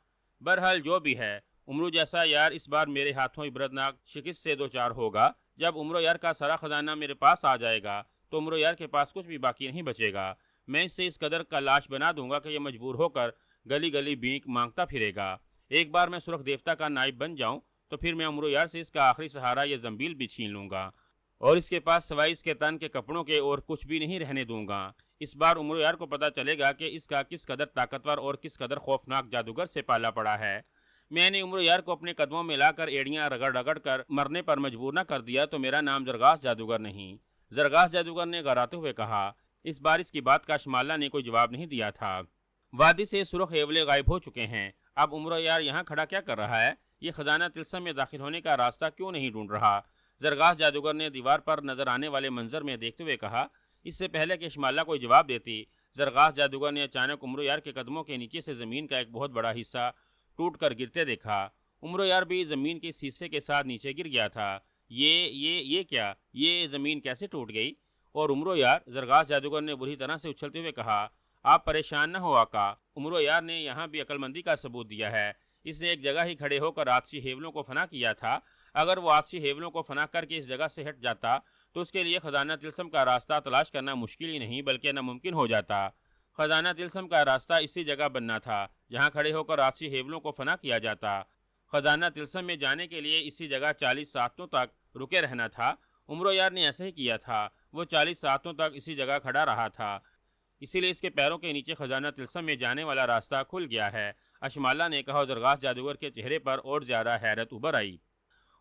بہرحال جو بھی ہے عمرو جیسا یار اس بار میرے ہاتھوں عبرتناک شکست سے دوچار ہوگا۔ جب عمرو یار کا سارا خزانہ میرے پاس آ جائے گا تو عمرو یار کے پاس کچھ بھی باقی نہیں بچے گا۔ میں اس سے اس قدر کا لاش بنا دوں گا کہ یہ مجبور ہو کر گلی گلی بینک مانگتا پھرے گا۔ ایک بار میں سرخ دیوتا کا نائب بن جاؤں تو پھر میں عمرو یار سے اس کا آخری سہارا یہ زنبیل بھی چھین لوں گا اور اس کے پاس سوائے اس کے تن کے کپڑوں کے اور کچھ بھی نہیں رہنے دوں گا۔ اس بار عمرو یار کو پتا چلے گا کہ اس کا کس قدر طاقتور اور کس قدر خوفناک جادوگر سے پالا پڑا ہے۔ میں نے عمرو یار کو اپنے قدموں میں لا کر ایڑیاں رگڑ رگڑ کر مرنے پر مجبور نہ کر دیا تو میرا نام زرگاس جادوگر نہیں۔ زرگاس جادوگر نے غراتے ہوئے کہا۔ اس بار اس کی بات کا اشمالا نے کوئی جواب نہیں دیا تھا۔ وادی سے سرخ ہیولے غائب ہو چکے ہیں، اب عمرو یار یہاں کھڑا کیا کر رہا ہے؟ یہ خزانہ طلسم میں داخل ہونے کا راستہ کیوں نہیں ڈھونڈ رہا؟ زرگاس جادوگر نے دیوار پر نظر آنے والے منظر میں دیکھتے ہوئے کہا۔ اس سے پہلے کہ اشمالا کوئی جواب دیتی، زرگاس جادوگر نے اچانک عمرو یار کے قدموں کے نیچے سے زمین کا ایک بہت بڑا حصہ ٹوٹ کر گرتے دیکھا۔ عمرو یار بھی زمین کے حصے کے ساتھ نیچے گر گیا تھا۔ یہ کیا؟ یہ زمین کیسے ٹوٹ گئی؟ اور عمرو یار؟ زرگاس جادوگر نے بری طرح سے اچھلتے ہوئے کہا، آپ پریشان نہ ہو آقا، عمرو یار نے یہاں بھی عقل مندی کا ثبوت دیا ہے۔ اس نے ایک جگہ ہی کھڑے ہو کر آتشی ہیولوں کو فنا کیا تھا۔ اگر وہ آتشی ہیولوں کو فنا کر کے اس جگہ سے ہٹ جاتا تو اس کے لیے خزانہ طلسم کا راستہ تلاش کرنا مشکل ہی نہیں بلکہ ناممکن ہو جاتا۔ خزانہ طلسم کا راستہ اسی جگہ بننا تھا جہاں کھڑے ہو کر آتشی ہیولوں کو فنا کیا جاتا۔ خزانہ طلسم میں جانے کے لیے اسی جگہ 40 ساعتوں تک رکے رہنا تھا۔ عمرو یار نے ایسے ہی کیا تھا، وہ 40 ساعتوں تک اسی جگہ کھڑا رہا تھا، اسی لیے اس کے پیروں کے نیچے خزانہ طلسم میں جانے والا راستہ کھل گیا ہے۔ اشمالا نے کہا۔ زرگاس جادوگر کے چہرے پر اور زیادہ حیرت ابھر آئی۔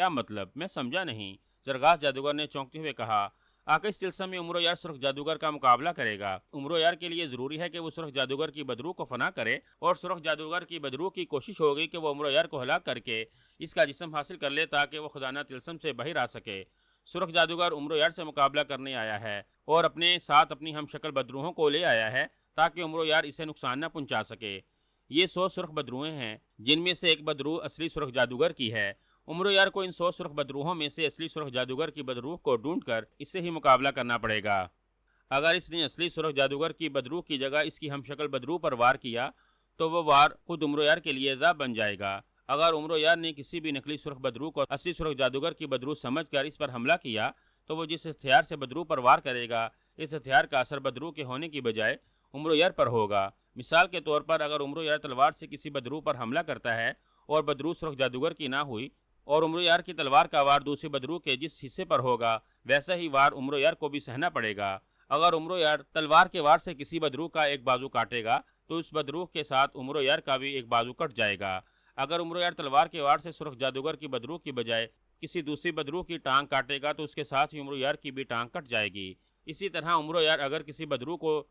کیا مطلب؟ میں سمجھا نہیں۔ زرغاز جادوگر نے چونکتے ہوئے کہا۔ آقا اس تلسم میں عمرو یار سرخ جادوگر کا مقابلہ کرے گا۔ عمرو یار کے لیے ضروری ہے کہ وہ سرخ جادوگر کی بدروح کو فنا کرے، اور سرخ جادوگر کی بدروح کی کوشش ہوگی کہ وہ عمرو یار کو ہلاک کر کے اس کا جسم حاصل کر لے تاکہ وہ خزانہ تلسم سے باہر آ سکے۔ سرخ جادوگر عمرو یار سے مقابلہ کرنے آیا ہے اور اپنے ساتھ اپنی ہم شکل بدروحوں کو لے آیا ہے تاکہ عمرو یار اسے نقصان نہ پہنچا سکے۔ یہ 100 سرخ بدروہیں ہیں جن میں سے ایک بدروح اصلی سرخ جادوگر کی ہے۔ عمرو یار کو ان 100 سرخ بدروحوں میں سے اصلی سرخ جادوگر کی بدروح کو ڈھونڈ کر اس سے ہی مقابلہ کرنا پڑے گا۔ اگر اس نے اصلی سرخ جادوگر کی بدروح کی جگہ اس کی ہم شکل بدروح پر وار کیا تو وہ وار خود عمرو یار کے لیے عذاب بن جائے گا۔ اگر عمرو یار نے کسی بھی نقلی سرخ بدروح کو اصلی سرخ جادوگر کی بدروح سمجھ کر اس پر حملہ کیا تو وہ جس ہتھیار سے بدروح پر وار کرے گا اس ہتھیار کا اثر بدروح کے ہونے کی بجائے عمرو یار پر ہوگا۔ مثال کے طور پر اگر عمرو یار تلوار سے کسی بدروح پر حملہ کرتا ہے اور بدروح سرخ جادوگر کی نہ ہوئی اور عمرو یار کی تلوار کا وار دوسری بدروح کے جس حصے پر ہوگا ویسا ہی وار عمرو یار کو بھی سہنا پڑے گا۔ اگر عمرو یار تلوار کے وار سے کسی بدروح کا ایک بازو کاٹے گا تو اس بدروح کے ساتھ عمرو یار کا بھی ایک بازو کٹ جائے گا۔ اگر عمرو یار تلوار کے وار سے سرخ جادوگر کی بدروح کی بجائے کسی دوسری بدروح کی ٹانگ کاٹے گا تو اس کے ساتھ ہی عمرو یار کی بھی ٹانگ کٹ جائے گی۔ اسی طرح عمرو یار اگر کسی بدروح کو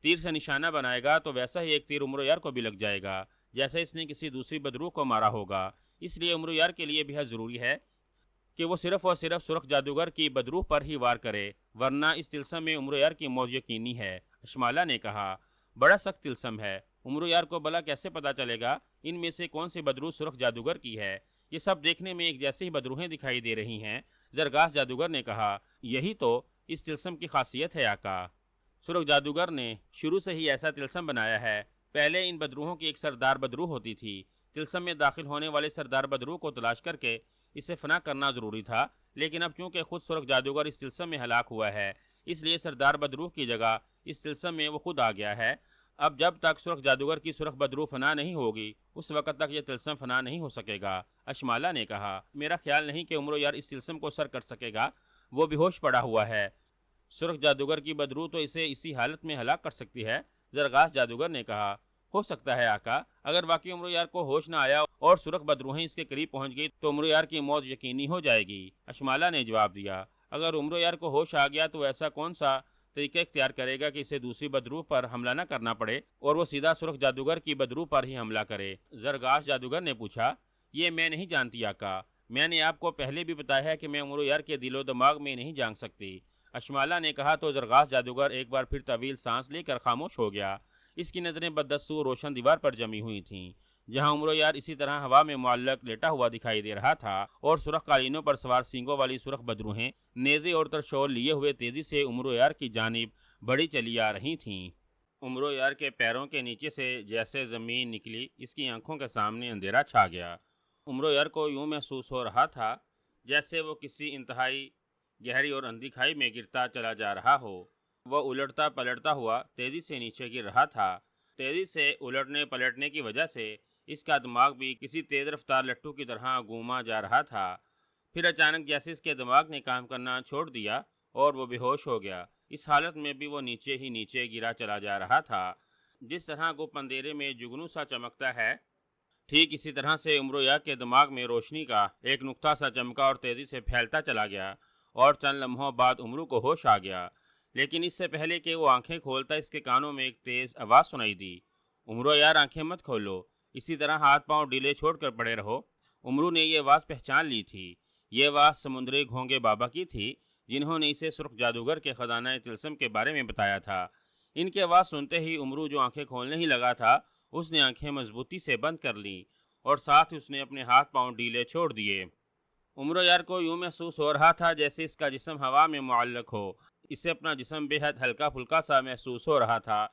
تیر سے نشانہ بنائے گا تو ویسا ہی ایک تیر عمرو یار کو بھی لگ جائے گا جیسے اس نے کسی دوسری بدروح کو مارا ہوگا۔ اس لیے عمرو یار کے لیے بہت ضروری ہے کہ وہ صرف اور صرف سرخ جادوگر کی بدروح پر ہی وار کرے، ورنہ اس تلسم میں عمرو یار کی موت یقینی ہے۔ اشمالہ نے کہا، بڑا سخت تلسم ہے، عمرو یار کو بھلا کیسے پتا چلے گا ان میں سے کون سی بدروح سرخ جادوگر کی ہے؟ یہ سب دیکھنے میں ایک جیسی ہی بدروہیں دکھائی دے رہی ہیں۔ زرغاز جادوگر نے کہا، یہی تو اس تلسم کی خاصیت ہے آقا۔ سرخ جادوگر نے شروع سے ہی ایسا تلسم بنایا ہے۔ پہلے ان بدروحوں کی ایک سردار بدروح ہوتی تھی۔ تلسم میں داخل ہونے والے سردار بدروح کو تلاش کر کے اسے فنا کرنا ضروری تھا، لیکن اب چونکہ خود سرخ جادوگر اس تلسم میں ہلاک ہوا ہے اس لیے سردار بدروح کی جگہ اس تلسم میں وہ خود آ گیا ہے۔ اب جب تک سرخ جادوگر کی سرخ بدروح فنا نہیں ہوگی اس وقت تک یہ تلسم فنا نہیں ہو سکے گا۔ اشمالہ نے کہا، میرا خیال نہیں کہ عمرو یار اس تلسم کو سر کر سکے گا، وہ بے ہوش پڑا ہوا ہے۔ سرخ جادوگر کی بدروح تو اسے اسی حالت میں ہلاک کر سکتی ہے۔ زرغاز جادوگر نے کہا، ہو سکتا ہے آقا، اگر واقعی عمرو یار کو ہوش نہ آیا اور سرخ بدروہیں اس کے قریب پہنچ گئی تو عمرو یار کی موت یقینی ہو جائے گی۔ اشمالہ نے جواب دیا، اگر عمرو یار کو ہوش آ گیا تو ایسا کون سا طریقہ اختیار کرے گا کہ اسے دوسری بدروح پر حملہ نہ کرنا پڑے اور وہ سیدھا سرخ جادوگر کی بدروح پر ہی حملہ کرے؟ زرغاز جادوگر نے پوچھا، یہ میں نہیں جانتی آقا، میں نے آپ کو پہلے بھی بتایا ہے کہ میں عمرو یار کے دل و دماغ میں نہیں جان سکتی۔ اشمالہ نے کہا تو زرغاز جادوگر ایک بار پھر طویل سانس لے کر خاموش ہو گیا۔ اس کی نظریں بدستور روشن دیوار پر جمی ہوئی تھیں جہاں عمرو یار اسی طرح ہوا میں معلق لیٹا ہوا دکھائی دے رہا تھا اور سرخ قالینوں پر سوار سینگوں والی سرخ بدروہیں نیزے اور ترشول لیے ہوئے تیزی سے عمرو یار کی جانب بڑھی چلی آ رہی تھیں۔ عمرو یار کے پیروں کے نیچے سے جیسے زمین نکلی اس کی آنکھوں کے سامنے اندھیرا چھا گیا۔ عمرو یار کو یوں محسوس ہو رہا تھا جیسے وہ کسی انتہائی گہری اور اندھی کھائی میں گرتا چلا جا رہا ہو۔ وہ الٹتا پلٹتا ہوا تیزی سے نیچے گر رہا تھا۔ تیزی سے الٹنے پلٹنے کی وجہ سے اس کا دماغ بھی کسی تیز رفتار لٹھو کی طرح گھوما جا رہا تھا۔ پھر اچانک جیسے اس کے دماغ نے کام کرنا چھوڑ دیا اور وہ بے ہوش ہو گیا۔ اس حالت میں بھی وہ نیچے ہی نیچے گرا چلا جا رہا تھا۔ جس طرح گپ اندھیرے میں جگنو سا چمکتا ہے ٹھیک اسی طرح سے عمرو یار کے دماغ میں روشنی کا ایک نقطہ سا چمکا اور تیزی سے پھیلتا چلا گیا اور چند لمحوں بعد عمرو کو ہوش آ گیا۔ لیکن اس سے پہلے کہ وہ آنکھیں کھولتا اس کے کانوں میں ایک تیز آواز سنائی دی، عمرو یار آنکھیں مت کھولو، اسی طرح ہاتھ پاؤں ڈھیلے چھوڑ کر پڑے رہو۔ عمرو نے یہ آواز پہچان لی تھی۔ یہ آواز سمندری گھونگے بابا کی تھی جنہوں نے اسے سرخ جادوگر کے خزانہ تلسم کے بارے میں بتایا تھا۔ ان کی آواز سنتے ہی عمرو جو آنکھیں کھولنے ہی لگا تھا اس نے آنکھیں مضبوطی سے بند کر لیں اور ساتھ اس نے اپنے ہاتھ پاؤں ڈھیلے چھوڑ دیے۔ عمرو یار کو یوں محسوس ہو رہا تھا جیسے اس کا جسم ہوا میں معلق ہو۔ اسے اپنا جسم بے حد ہلکا پھلکا سا محسوس ہو رہا تھا۔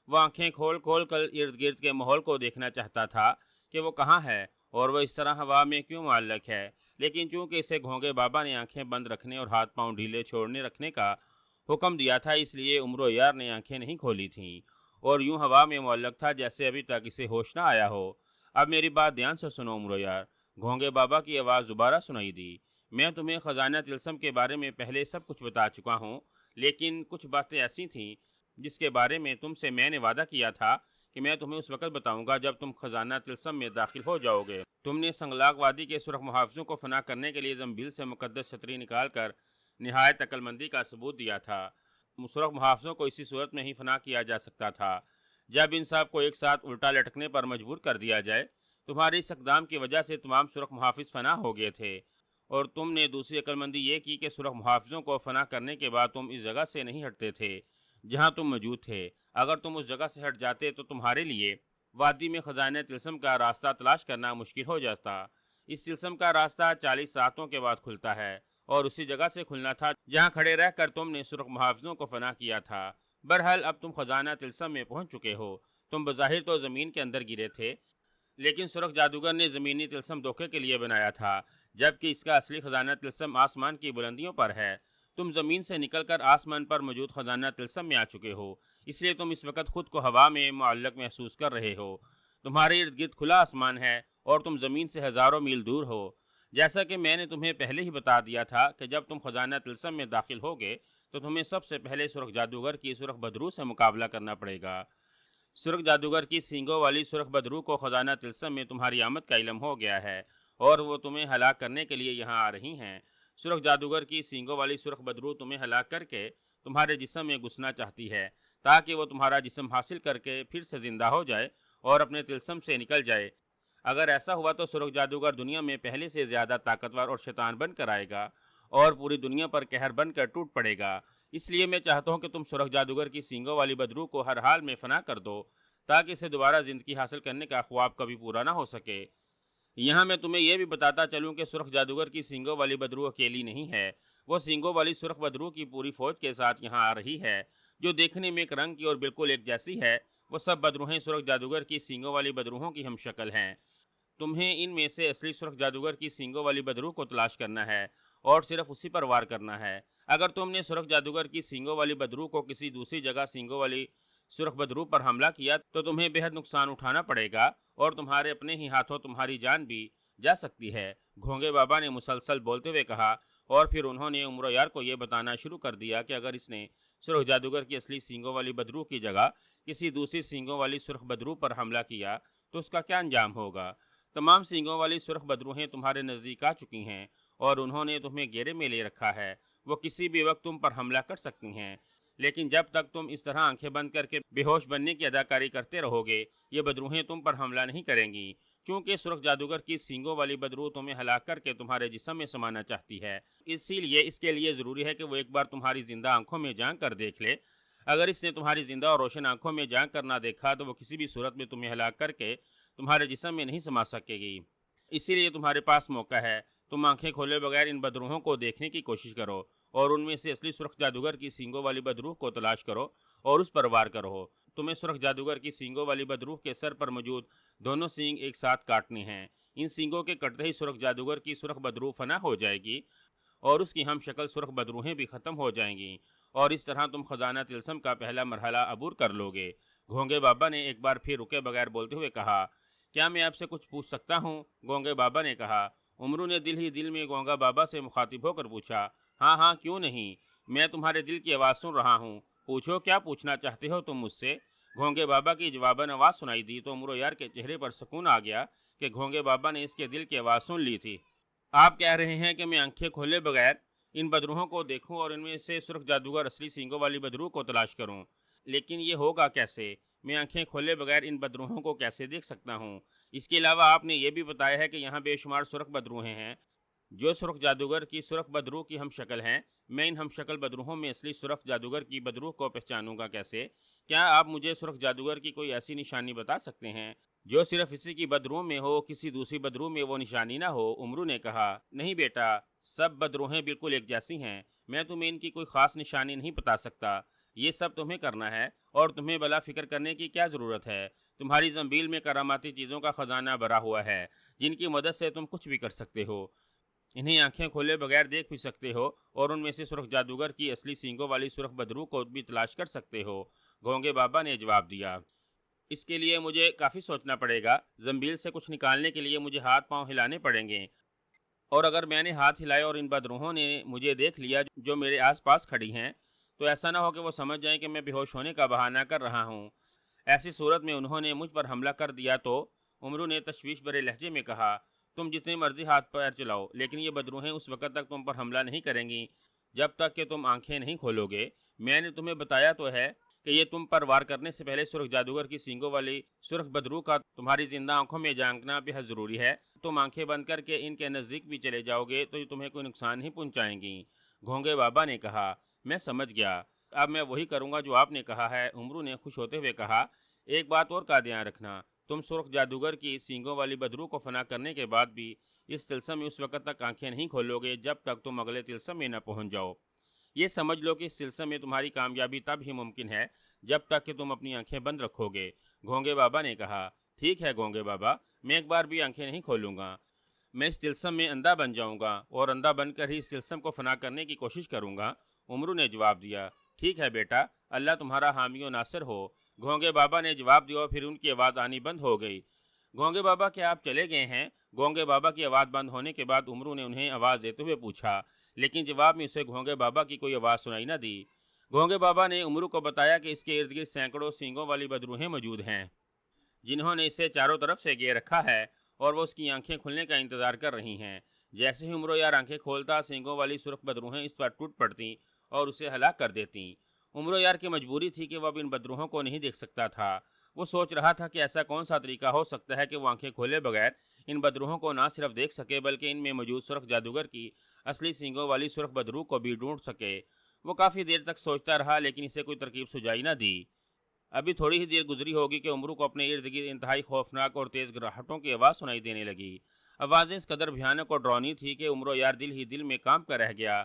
وہ آنکھیں کھول کھول کر ارد گرد کے ماحول کو دیکھنا چاہتا تھا کہ وہ کہاں ہے اور وہ اس طرح ہوا میں کیوں معلق ہے، لیکن چونکہ اسے گھونگے بابا نے آنکھیں بند رکھنے اور ہاتھ پاؤں ڈھیلے چھوڑنے رکھنے کا حکم دیا تھا اس لیے عمرو یار نے آنکھیں نہیں کھولی تھیں اور یوں ہوا میں معلق تھا جیسے ابھی تک اسے ہوش نہ آیا ہو۔ اب میری بات دھیان سے سنو عمرو یار، گھونگے بابا کی آواز دوبارہ سنائی دی۔ میں تمہیں خزانہ تلسم کے بارے میں پہلے سب کچھ بتا چکا ہوں، لیکن کچھ باتیں ایسی تھیں جس کے بارے میں تم سے میں نے وعدہ کیا تھا کہ میں تمہیں اس وقت بتاؤں گا جب تم خزانہ طلسم میں داخل ہو جاؤ گے۔ تم نے سنگلاگ وادی کے سرخ محافظوں کو فنا کرنے کے لیے زنبیل سے مقدس چھتری نکال کر نہایت عقل مندی کا ثبوت دیا تھا۔ سرخ محافظوں کو اسی صورت میں ہی فنا کیا جا سکتا تھا جب ان سب کو ایک ساتھ الٹا لٹکنے پر مجبور کر دیا جائے۔ تمہاری اس اقدام کی وجہ سے تمام سرخ محافظ فنا ہو گئے تھے، اور تم نے دوسری عقل مندی یہ کی کہ سرخ محافظوں کو فنا کرنے کے بعد تم اس جگہ سے نہیں ہٹتے تھے جہاں تم موجود تھے۔ اگر تم اس جگہ سے ہٹ جاتے تو تمہارے لیے وادی میں خزانہ طلسم کا راستہ تلاش کرنا مشکل ہو جاتا۔ اس طلسم کا راستہ 40 ساعتوں کے بعد کھلتا ہے، اور اسی جگہ سے کھلنا تھا جہاں کھڑے رہ کر تم نے سرخ محافظوں کو فنا کیا تھا۔ بہرحال اب تم خزانہ طلسم میں پہنچ چکے ہو۔ تم بظاہر تو زمین کے اندر گرے تھے، لیکن سرخ جادوگر نے زمینی طلسم دھوکے کے لیے بنایا تھا، جبکہ اس کا اصلی خزانہ طلسم آسمان کی بلندیوں پر ہے۔ تم زمین سے نکل کر آسمان پر موجود خزانہ طلسم میں آ چکے ہو، اس لیے تم اس وقت خود کو ہوا میں معلق محسوس کر رہے ہو۔ تمہارے ارد گرد کھلا آسمان ہے اور تم زمین سے ہزاروں میل دور ہو۔ جیسا کہ میں نے تمہیں پہلے ہی بتا دیا تھا کہ جب تم خزانہ طلسم میں داخل ہوگے تو تمہیں سب سے پہلے سرخ جادوگر کی سرخ بدرو سے مقابلہ کرنا پڑے گا۔ سرخ جادوگر کی سینگوں والی سرخ بدرو کو خزانہ طلسم میں تمہاری آمد کا علم ہو گیا ہے، اور وہ تمہیں ہلاک کرنے کے لیے یہاں آ رہی ہیں۔ سرخ جادوگر کی سینگوں والی سرخ بدرو تمہیں ہلاک کر کے تمہارے جسم میں گھسنا چاہتی ہے، تاکہ وہ تمہارا جسم حاصل کر کے پھر سے زندہ ہو جائے اور اپنے طلسم سے نکل جائے۔ اگر ایسا ہوا تو سرخ جادوگر دنیا میں پہلے سے زیادہ طاقتور اور شیطان بن کر آئے گا اور پوری دنیا پر قہر بن کر ٹوٹ پڑے گا۔ اس لیے میں چاہتا ہوں کہ تم سرخ جادوگر کی سینگوں والی بدرو کو ہر حال میں فنا کر دو، تاکہ اسے دوبارہ زندگی حاصل کرنے کا خواب کبھی پورا نہ ہو سکے۔ یہاں میں تمہیں یہ بھی بتاتا چلوں کہ سرخ جادوگر کی سینگوں والی بدرو اکیلی نہیں ہے، وہ سینگوں والی سرخ بدرو کی پوری فوج کے ساتھ یہاں آ رہی ہے، جو دیکھنے میں ایک رنگ کی اور بالکل ایک جیسی ہے۔ وہ سب بدروہیں سرخ جادوگر کی سینگوں والی بدروہوں کی ہم شکل ہیں۔ تمہیں ان میں سے اصلی سرخ جادوگر کی سینگوں والی بدرو کو تلاش کرنا ہے اور صرف اسی پر وار کرنا ہے۔ اگر تم نے سرخ جادوگر کی سینگوں والی بدرو کو کسی دوسری جگہ سینگوں والی سرخ بدرو پر حملہ کیا تو تمہیں بہت نقصان اٹھانا پڑے گا، اور تمہارے اپنے ہی ہاتھوں تمہاری جان بھی جا سکتی ہے۔ گھونگے بابا نے مسلسل بولتے ہوئے کہا، اور پھر انہوں نے عمرو یار کو یہ بتانا شروع کر دیا کہ اگر اس نے سرخ جادوگر کی اصلی سینگوں والی بدرو کی جگہ کسی دوسری سینگوں والی سرخ بدرو پر حملہ کیا تو اس کا کیا انجام ہوگا۔ تمام سینگوں والی سرخ بدروہیں تمہارے نزدیک آ چکی ہیں اور انہوں نے تمہیں گھیرے میں لے رکھا ہے۔ وہ کسی بھی وقت تم پر حملہ کر سکتی ہیں، لیکن جب تک تم اس طرح آنکھیں بند کر کے بے ہوش بننے کی اداکاری کرتے رہو گے، یہ بدروہیں تم پر حملہ نہیں کریں گی۔ چونکہ سرخ جادوگر کی سینگوں والی بدرو تمہیں ہلاک کر کے تمہارے جسم میں سمانا چاہتی ہے، اسی لیے اس کے لیے ضروری ہے کہ وہ ایک بار تمہاری زندہ آنکھوں میں جھانک کر دیکھ لے۔ اگر اس نے تمہاری زندہ اور روشن آنکھوں میں جھانک کر نہ دیکھا تو وہ کسی بھی صورت میں تمہیں ہلاک کر کے تمہارے جسم میں نہیں سما سکے گی۔ اسی لیے تمہارے پاس موقع ہے، تم آنکھیں کھولے بغیر ان بدروہوں کو دیکھنے کی کوشش کرو اور ان میں سے اصلی سرخ جادوگر کی سینگوں والی بدروح کو تلاش کرو اور اس پر وار کرو۔ تمہیں سرخ جادوگر کی سینگوں والی بدروح کے سر پر موجود دونوں سینگ ایک ساتھ کاٹنے ہیں۔ ان سینگوں کے کٹتے ہی سرخ جادوگر کی سرخ بدروح فنا ہو جائے گی اور اس کی ہم شکل سرخ بدروہیں بھی ختم ہو جائیں گی، اور اس طرح تم خزانہ طلسم کا پہلا مرحلہ عبور کر لو گے۔ گھونگے بابا نے ایک بار پھر رکے بغیر بولتے ہوئے کہا، کیا میں آپ سے کچھ پوچھ سکتا ہوں؟ گونگے بابا نے کہا۔ عمرو نے دل ہی دل میں گونگا بابا سے مخاطب ہو کر پوچھا، ہاں ہاں کیوں نہیں، میں تمہارے دل کی آواز سن رہا ہوں، پوچھو کیا پوچھنا چاہتے ہو تم مجھ سے۔ گھونگے بابا کی جواباً آواز سنائی دی تو عمرو یار کے چہرے پر سکون آ گیا کہ گھونگے بابا نے اس کے دل کی آواز سن لی تھی۔ آپ کہہ رہے ہیں کہ میں آنکھیں کھولے بغیر ان بدروہوں کو دیکھوں اور ان میں سے سرخ جادوگر اصلی سینگوں والی بدروح کو تلاش کروں، لیکن یہ ہوگا کیسے؟ میں آنکھیں کھولے بغیر ان بدروہوں کو کیسے دیکھ سکتا ہوں؟ اس کے علاوہ آپ نے یہ بھی بتایا ہے کہ یہاں بے شمار سرخ بدروہیں ہیں جو سرخ جادوگر کی سرخ بدروح کی ہم شکل ہیں۔ میں ان ہم شکل بدروہوں میں اصلی سرخ جادوگر کی بدروح کو پہچانوں گا کیسے؟ کیا آپ مجھے سرخ جادوگر کی کوئی ایسی نشانی بتا سکتے ہیں جو صرف اسی کی بدروح میں ہو، کسی دوسری بدروح میں وہ نشانی نہ ہو؟ عمرو نے کہا، نہیں بیٹا، سب بدروہیں بالکل ایک جیسی ہیں، میں تمہیں ان کی کوئی خاص نشانی نہیں بتا سکتا، یہ سب تمہیں کرنا ہے اور تمہیں بلا فکر کرنے کی کیا ضرورت ہے؟ تمہاری زنبیل میں کراماتی چیزوں کا خزانہ بھرا ہوا ہے جن کی مدد سے تم کچھ بھی کر سکتے ہو، انہیں آنکھیں کھولے بغیر دیکھ بھی سکتے ہو اور ان میں سے سرخ جادوگر کی اصلی سینگوں والی سرخ بدروح کو بھی تلاش کر سکتے ہو۔ گھونگے بابا نے جواب دیا، اس کے لیے مجھے کافی سوچنا پڑے گا، زنبیل سے کچھ نکالنے کے لیے مجھے ہاتھ پاؤں ہلانے پڑیں گے، اور اگر میں نے ہاتھ ہلائے اور ان بدروہوں نے مجھے دیکھ لیا جو میرے آس پاس کھڑی ہیں تو ایسا نہ ہو کہ وہ سمجھ جائیں کہ میں بے ہوش ہونے کا بہانہ کر رہا ہوں۔ ایسی صورت میں انہوں نے مجھ پر حملہ کر دیا تو عمرو نے تشویش بھرے لہجے میں کہا، تم جتنے مرضی ہاتھ پیر چلاؤ، لیکن یہ بدروہیں اس وقت تک تم پر حملہ نہیں کریں گی جب تک کہ تم آنکھیں نہیں کھولو گے۔ میں نے تمہیں بتایا تو ہے کہ یہ تم پر وار کرنے سے پہلے سرخ جادوگر کی سینگوں والی سرخ بدرو کا تمہاری زندہ آنکھوں میں جھانکنا بےحد ضروری ہے۔ تم آنکھیں بند کر کے ان کے نزدیک بھی چلے جاؤ گے تو یہ تمہیں کوئی نقصان نہیں پہنچائیں گی۔ گھونگے بابا نے کہا، میں سمجھ گیا، اب میں وہی کروں گا جو آپ نے کہا ہے۔ عمرو نے خوش ہوتے ہوئے کہا، ایک بات اور کا دھیان رکھنا، تم سرخ جادوگر کی سینگوں والی بدرو کو فنا کرنے کے بعد بھی اس تلسم میں اس وقت تک آنکھیں نہیں کھولو گے جب تک تم اگلے تلسم میں نہ پہنچ جاؤ۔ یہ سمجھ لو کہ اس سلسلے میں تمہاری کامیابی تب ہی ممکن ہے جب تک کہ تم اپنی آنکھیں بند رکھو گے۔ گھونگے بابا نے کہا، ٹھیک ہے گھونگے بابا، میں ایک بار بھی آنکھیں نہیں کھولوں گا۔ میں اس تلسم میں اندھا بن جاؤں گا اور اندھا بن کر ہی اس تلسم کو فنا کرنے کی کوشش کروں گا۔ عمرو نے جواب دیا، ٹھیک ہے بیٹا، اللہ تمہارا حامی و ناصر ہو۔ گھونگے بابا نے جواب دیا اور پھر ان کی آواز آنی بند ہو گئی۔ گھونگے بابا کیا آپ چلے گئے ہیں؟ گھونگے بابا کی آواز بند ہونے کے بعد عمرو نے انہیں آواز دیتے ہوئے پوچھا، لیکن جواب میں اسے گھونگے بابا کی کوئی آواز سنائی نہ دی۔ گھونگے بابا نے عمرو کو بتایا کہ اس کے ارد گرد سینکڑوں سینگوں والی بدروہیں موجود ہیں جنہوں نے اسے چاروں طرف سے گھیر رکھا ہے اور وہ اس کی آنکھیں کھلنے کا انتظار کر رہی ہیں۔ جیسے ہی عمرو یار آنکھیں کھولتا، سینگوں والی سرخ بدروہیں اس پر ٹوٹ پڑتی اور اسے ہلاک کر دیتی۔ عمرو یار کی مجبوری تھی کہ وہ اب ان بدروہوں کو نہیں دیکھ سکتا تھا۔ وہ سوچ رہا تھا کہ ایسا کون سا طریقہ ہو سکتا ہے کہ وہ آنکھیں کھولے بغیر ان بدروہوں کو نہ صرف دیکھ سکے بلکہ ان میں موجود سرخ جادوگر کی اصلی سینگوں والی سرخ بدرو کو بھی ڈھونڈ سکے۔ وہ کافی دیر تک سوچتا رہا لیکن اسے کوئی ترکیب سجائی نہ دی۔ ابھی تھوڑی ہی دیر گزری ہوگی کہ عمرو کو اپنے ارد گرد انتہائی خوفناک اور تیز گراہٹوں کی آواز سنائی دینے لگی۔ آوازیں اس قدر بھیانک اور ڈراؤنی تھی کہ عمرو یار دل ہی دل میں کانپ کر رہ گیا۔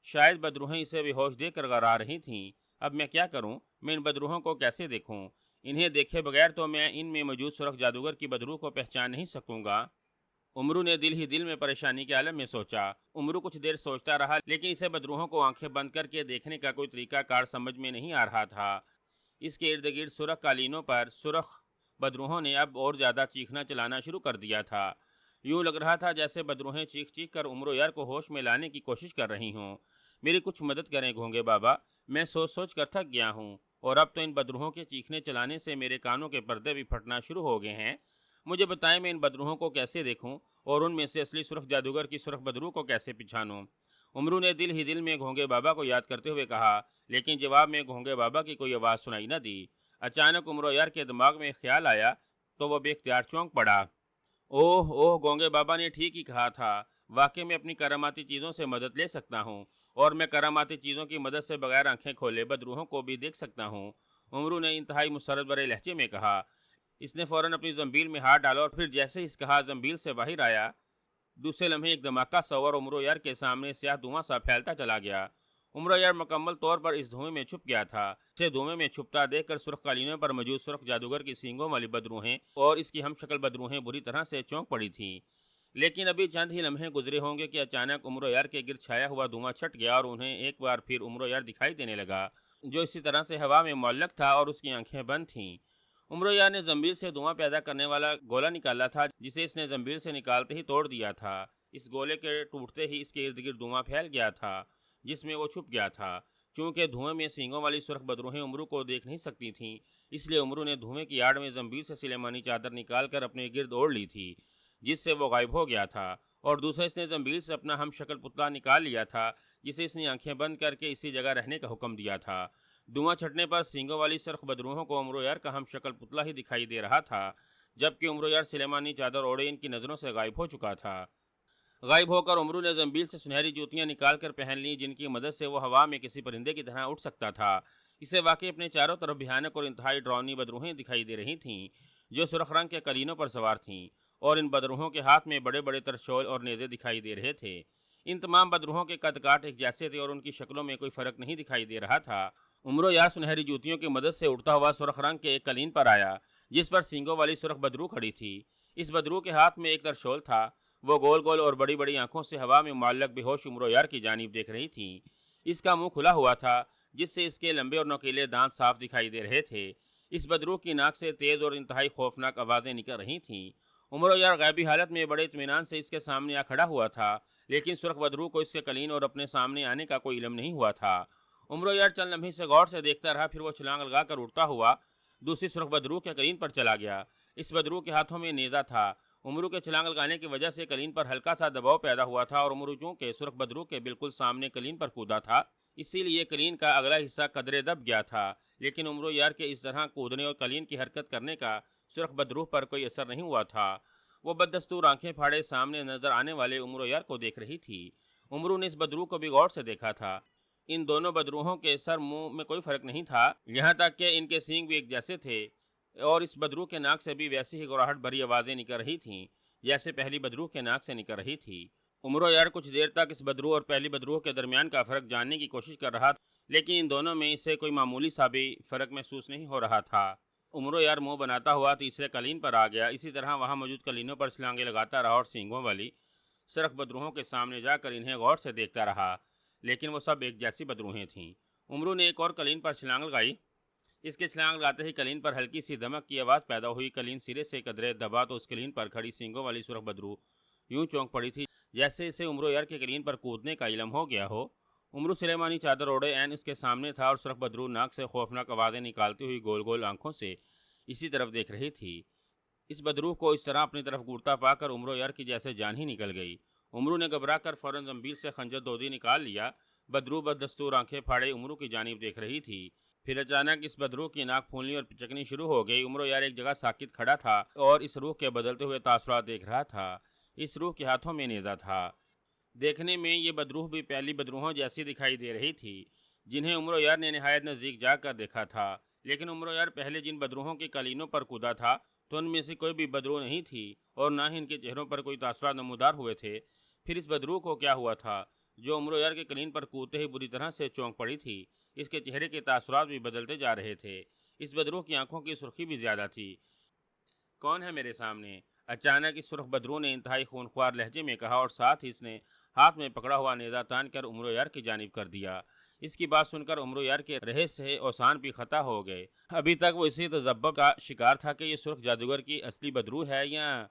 شاید بدروہیں اسے بے ہوش دیکھ کر گھبرا رہی تھیں۔ اب میں کیا کروں؟ میں ان بدروہوں کو کیسے دیکھوں؟ انہیں دیکھے بغیر تو میں ان میں موجود سرخ جادوگر کی بدرو کو پہچان نہیں سکوں گا۔ عمرو نے دل ہی دل میں پریشانی کے عالم میں سوچا۔ عمرو کچھ دیر سوچتا رہا لیکن اسے بدروہوں کو آنکھیں بند کر کے دیکھنے کا کوئی طریقہ کار سمجھ میں نہیں آ رہا تھا۔ اس کے ارد گرد سرخ قالینوں پر سرخ بدروہوں نے اب اور زیادہ چیخنا چلانا شروع کر دیا تھا۔ یوں لگ رہا تھا جیسے بدروہیں چیخ چیخ کر عمرو یار کو ہوش میں لانے کی کوشش کر رہی ہوں۔ میری کچھ مدد کریں گھونگے بابا، میں سوچ سوچ کر تھک گیا ہوں اور اب تو ان بدروہوں کے چیخنے چلانے سے میرے کانوں کے پردے بھی پھٹنا شروع ہو گئے ہیں۔ مجھے بتائیں میں ان بدروہوں کو کیسے دیکھوں اور ان میں سے اصلی سرخ جادوگر کی سرخ بدرو کو کیسے پہچانوں؟ عمرو نے دل ہی دل میں گھونگے بابا کو یاد کرتے ہوئے کہا، لیکن جواب میں گھونگے بابا کی کوئی آواز سنائی نہ دی۔ اچانک عمرو یار کے دماغ میں خیال آیا تو وہ بے اختیار چونک پڑا۔ اوہ اوہ، گھونگے بابا نے ٹھیک ہی کہا تھا، واقعی میں اپنی کراماتی چیزوں سے مدد لے سکتا ہوں اور میں کراماتی چیزوں کی مدد سے بغیر آنکھیں کھولے بدروہوں کو بھی دیکھ سکتا ہوں۔ عمرو نے انتہائی مسرت بھرے لہجے میں کہا۔ اس نے فوراً اپنی زنبیل میں ہاتھ ڈالا اور پھر جیسے اس کہا زنبیل سے باہر آیا، دوسرے لمحے ایک دھماکہ سا اور عمرو یار کے سامنے سیاہ دھواں سا پھیلتا چلا گیا۔ عمرو یار مکمل طور پر اس دھوئیں میں چھپ گیا تھا۔ اسے دھوئیں میں چھپتا دیکھ کر سرخ قالینوں پر موجود سرخ جادوگر کی سینگوں والی بدروہیں اور اس کی ہم شکل بدروہیں بری طرح سے چونک پڑی تھیں۔ لیکن ابھی چند ہی لمحے گزرے ہوں گے کہ اچانک عمرو یار کے گرد چھایا ہوا دھواں چھٹ گیا اور انہیں ایک بار پھر عمرو یار دکھائی دینے لگا، جو اسی طرح سے ہوا میں معلق تھا اور اس کی آنکھیں بند تھیں۔ عمرو یار نے زنبیل سے دھواں پیدا کرنے والا گولا نکالا تھا جسے اس نے زنبیل سے نکالتے ہی توڑ دیا تھا۔ اس گولے کے ٹوٹتے ہی اس کے ارد گرد دھواں پھیل گیا تھا جس میں وہ چھپ گیا تھا۔ چونکہ دھوئیں میں سینگوں والی سرخ بدروہیں عمرو کو دیکھ نہیں سکتی تھیں، اس لیے عمرو نے دھوئیں کی آڑ میں زنبیل سے سلیمانی چادر نکال کر اپنے گرد اوڑھ لی تھی جس سے وہ غائب ہو گیا تھا، اور دوسرا اس نے زنبیل سے اپنا ہم شکل پتلا نکال لیا تھا جسے اس نے آنکھیں بند کر کے اسی جگہ رہنے کا حکم دیا تھا۔ دھواں چھٹنے پر سینگوں والی سرخ بدروہوں کو عمرو یار کا ہم شکل پتلا ہی دکھائی دے رہا تھا، جبکہ عمرو یار سلیمانی چادر اوڑھے ان کی نظروں سے غائب ہو چکا تھا۔ غائب ہو کر عمرو نے زنبیل سے سنہری جوتیاں نکال کر پہن لیں جن کی مدد سے وہ ہوا میں کسی پرندے کی طرح اٹھ سکتا تھا۔ اسے واقعی اپنے چاروں طرف بھیانک اور انتہائی ڈراؤنی بدروہیں دکھائی دے رہی تھیں جو سرخ رنگ کے قلینوں پر سوار تھیں، اور ان بدروہوں کے ہاتھ میں بڑے بڑے ترشول اور نیزے دکھائی دے رہے تھے۔ ان تمام بدروہوں کے قد کاٹ ایک جیسے تھے اور ان کی شکلوں میں کوئی فرق نہیں دکھائی دے رہا تھا۔ عمرو یار سنہری جوتیوں کی مدد سے اڑتا ہوا سرخ رنگ کے ایک قلین پر آیا جس پر سینگوں والی سرخ بدرو کھڑی تھی۔ اس بدرو کے ہاتھ میں ایک ترشول تھا۔ وہ گول گول اور بڑی بڑی آنکھوں سے ہوا میں معلق بے ہوش عمرو یار کی جانب دیکھ رہی تھیں۔ اس کا منہ کھلا ہوا تھا جس سے اس کے لمبے اور نوکیلے دانت صاف دکھائی دے رہے تھے۔ اس بدرو کی ناک سے تیز اور انتہائی خوفناک آوازیں نکل رہی تھیں۔ عمرو یار غیبی حالت میں بڑے اطمینان سے اس کے سامنے آ کھڑا ہوا تھا، لیکن سرخ بدرو کو اس کے قلین اور اپنے سامنے آنے کا کوئی علم نہیں ہوا تھا۔ عمرو یار چند لمحے سے غور سے دیکھتا رہا، پھر وہ چھلانگ لگا کر اڑتا ہوا دوسری سرخ بدروح کے قلین پر چلا گیا۔ اس بدروح کے ہاتھوں میں نیزہ تھا۔ عمرو کے چھلانگ لگانے کی وجہ سے قلین پر ہلکا سا دباؤ پیدا ہوا تھا اور عمرو چونکہ سرخ بدروح کے بالکل سامنے قلین پر کودا تھا، اسی لیے قلین کا اگلا حصہ قدرے دب گیا تھا۔ لیکن عمرو یار کے اس طرح کودنے اور قلین کی حرکت کرنے کا سرخ بدروح پر کوئی اثر نہیں ہوا تھا۔ وہ بددستور آنکھیں پھاڑے سامنے نظر آنے والے عمرو یار کو دیکھ رہی تھی۔ عمرو نے اس بدروح کو بھی غور سے دیکھا تھا۔ ان دونوں بدروحوں کے سر منہ میں کوئی فرق نہیں تھا، یہاں تک کہ ان کے سینگ بھی ایک جیسے تھے، اور اس بدروح کے ناک سے بھی ویسی ہی گراہٹ بھری آوازیں نکل رہی تھیں جیسے پہلی بدروح کے ناک سے نکل رہی تھی۔ عمرو یار کچھ دیر تک اس بدروح اور پہلی بدروح کے درمیان کا فرق جاننے کی کوشش کر رہا تھا، لیکن ان دونوں میں اسے کوئی معمولی سا بھی فرق محسوس نہیں ہو رہا تھا۔ عمرو یار منہ بناتا ہوا تیسرے قلین پر آ گیا۔ اسی طرح وہاں موجود قلینوں پر چھلانگیں لگاتا رہا اور سینگوں والی سرخ بدروحوں کے سامنے جا کر انہیں غور سے دیکھتا رہا، لیکن وہ سب ایک جیسی بدروحیں تھیں۔ عمرو نے ایک اور قلین پر چھلانگ لگائی۔ اس کے چھلانگ لگاتے ہی قلین پر ہلکی سی دمک کی آواز پیدا ہوئی۔ قلین سرے سے قدرے دبا تو اس قلین پر کھڑی سینگوں والی سرخ بدروح یوں چونک پڑی تھی جیسے اسے عمرو یار کے قلین پر کودنے کا علم ہو گیا ہو۔ عمرو سلیمانی چادر اوڑے عین اس کے سامنے تھا اور سرخ بدروح ناک سے خوفناک آوازیں نکالتی ہوئی گول گول آنکھوں سے اسی طرف دیکھ رہی تھی۔ اس بدروح کو اس طرح اپنی طرف گورتا پا کر عمرو یار کی جیسے جان ہی نکل گئی۔ عمرو نے گھبرا کر فوراً زنبیل سے خنجر دودی نکال لیا۔ بدروح بددستور آنکھیں پھاڑے عمرو کی جانب دیکھ رہی تھی۔ پھر اچانک اس بدروح کی ناک پھولنی اور پچکنی شروع ہو گئی۔ عمرو یار ایک جگہ ساکت کھڑا تھا اور اس روح کے بدلتے ہوئے تاثرات دیکھ رہا تھا۔ اس روح کے ہاتھوں میں نیزہ تھا۔ دیکھنے میں یہ بدروح بھی پہلی بدروحوں جیسی دکھائی دے رہی تھی جنہیں عمرو یار نے نہایت نزدیک جا کر دیکھا تھا، لیکن عمرو یار پہلے جن بدروحوں کے قلینوں پر کودا تھا تو ان میں سے کوئی بھی بدروح نہیں تھی اور نہ ہی ان کے چہروں پر کوئی تاثرات نمودار ہوئے تھے۔ پھر اس بدروح کو کیا ہوا تھا جو عمرو یار کے قلین پر کودتے ہی بری طرح سے چونک پڑی تھی؟ اس کے چہرے کے تاثرات بھی بدلتے جا رہے تھے۔ اس بدروح کی آنکھوں کی سرخی بھی زیادہ تھی۔ کون ہے میرے سامنے؟ اچانک اس سرخ بدروح نے انتہائی خونخوار لہجے میں کہا اور ساتھ ہی اس نے ہاتھ میں پکڑا ہوا نیزہ تان کر عمرو یار کی جانب کر دیا۔ اس کی بات سن کر عمرو یار کے رہے سہے اوسان بھی خطا ہو گئے۔ ابھی تک وہ اسی تذبذب کا شکار تھا کہ یہ سرخ جادوگر کی اصلی بدروح ہے یا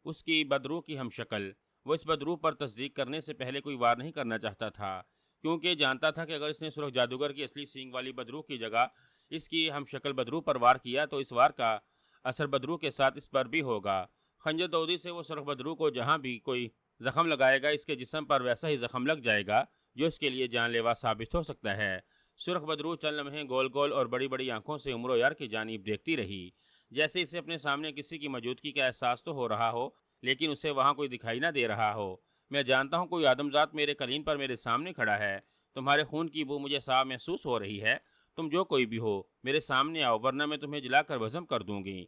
اس کی بدروح کی ہم شکل۔ وہ اس بدروح پر تصدیق کرنے سے پہلے کوئی وار نہیں کرنا چاہتا تھا، کیونکہ جانتا تھا کہ اگر اس نے سرخ جادوگر کی اصلی سینگ والی بدروح کی جگہ اس کی ہم شکل بدروح پر وار کیا تو اس وار کا اثر بدروح کے ساتھ اس پر بھی ہوگا۔ خنجر دودی سے وہ سرخ بدروح کو جہاں بھی کوئی زخم لگائے گا اس کے جسم پر ویسا ہی زخم لگ جائے گا جو اس کے لیے جان لیوا ثابت ہو سکتا ہے۔ سرخ بدروح چند لمحے گول گول اور بڑی بڑی آنکھوں سے عمرو یار کی جانب دیکھتی رہی، جیسے اسے اپنے سامنے کسی کی موجودگی کا احساس تو ہو رہا ہو لیکن اسے وہاں کوئی دکھائی نہ دے رہا ہو۔ میں جانتا ہوں کوئی آدم ذات میرے قلین پر میرے سامنے کھڑا ہے۔ تمہارے خون کی بو مجھے صاف محسوس ہو رہی ہے۔ تم جو کوئی بھی ہو میرے سامنے آؤ ورنہ میں تمہیں جلا کر بھسم کر دوں گی۔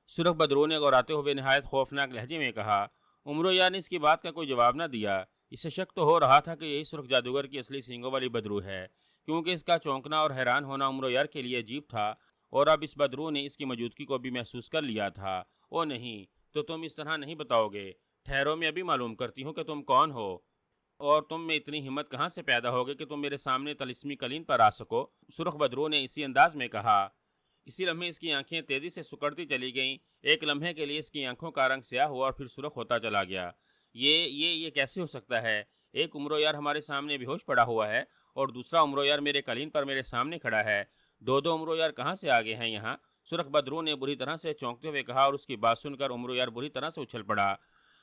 سرخ بدروح نے گوراتے ہوئے نہایت خوفناک لہجے میں کہا۔ عمرو یار نے اس کی بات کا کوئی جواب نہ دیا۔ اسے شک تو ہو رہا تھا کہ یہی سرخ جادوگر کی اصلی سینگوں والی بدروح ہے، کیونکہ اس کا چونکنا اور حیران ہونا عمرو یار کے لیے عجیب تھا، اور اب اس بدروح نے اس کی موجودگی کو بھی محسوس کر لیا تھا۔ او نہیں، تو تم اس طرح نہیں بتاؤ گے؟ ٹھہرو میں ابھی معلوم کرتی ہوں کہ تم کون ہو اور تم میں اتنی ہمت کہاں سے پیدا ہوگی کہ تم میرے سامنے طلسمی قلین پر آ سکو۔ سرخ بدروح نے اسی انداز میں کہا۔ اسی لمحے اس کی آنکھیں تیزی سے سکڑتی چلی گئیں۔ ایک لمحے کے لیے اس کی آنکھوں کا رنگ سیاہ ہوا اور پھر سرخ ہوتا چلا گیا۔ یہ کیسے ہو سکتا ہے؟ ایک عمرو یار ہمارے سامنے بے ہوش پڑا ہوا ہے اور دوسرا عمرو یار میرے قلین پر میرے سامنے کھڑا ہے۔ دو عمرو یار کہاں سے آگے ہیں یہاں؟ سرخ بدروح نے بری طرح سے چونکتے ہوئے کہا اور اس کی بات سن کر عمرو یار بری طرح سے اچھل پڑا۔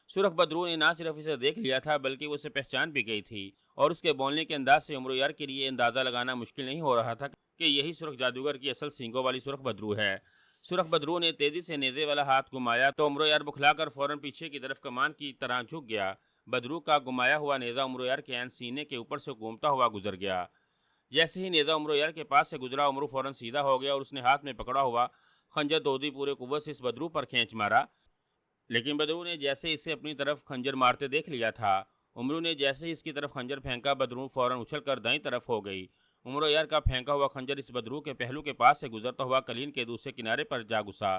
سرخ بدروح نے نہ صرف اسے دیکھ لیا تھا بلکہ وہ اسے پہچان بھی گئی تھی، اور اس کے بولنے کے انداز سے عمرو یار کے لیے اندازہ لگانا مشکل نہیں ہو رہا تھا کہ یہی سرخ جادوگر کی اصل سینگوں والی سرخ بدروح ہے۔ سرخ بدروح نے تیزی سے نیزے والا ہاتھ گھمایا تو عمرو یار بکھلا کر فوراً پیچھے کی طرف کمان کی طرح جھک گیا۔ بدروح کا گھمایا ہوا نیزہ عمرو یار کے عین سینے کے اوپر سے گھومتا ہوا گزر گیا۔ جیسے ہی نیزہ عمرو یار کے پاس سے گزرا عمرو فوراً سیدھا ہو گیا اور اس نے ہاتھ میں پکڑا ہوا خنجر دودی پورے قوت سے اس بدروح پر کھینچ مارا، لیکن بدروح نے جیسے اسے اپنی طرف خنجر مارتے دیکھ لیا تھا، عمرو نے جیسے ہی اس کی طرف خنجر پھینکا بدروح فوراً اچھل کر دائیں طرف ہو گئی۔ عمرو یار کا پھینکا ہوا خنجر اس بدروح کے پہلو کے پاس سے گزرتا ہوا قلین کے دوسرے کنارے پر جا گھسا۔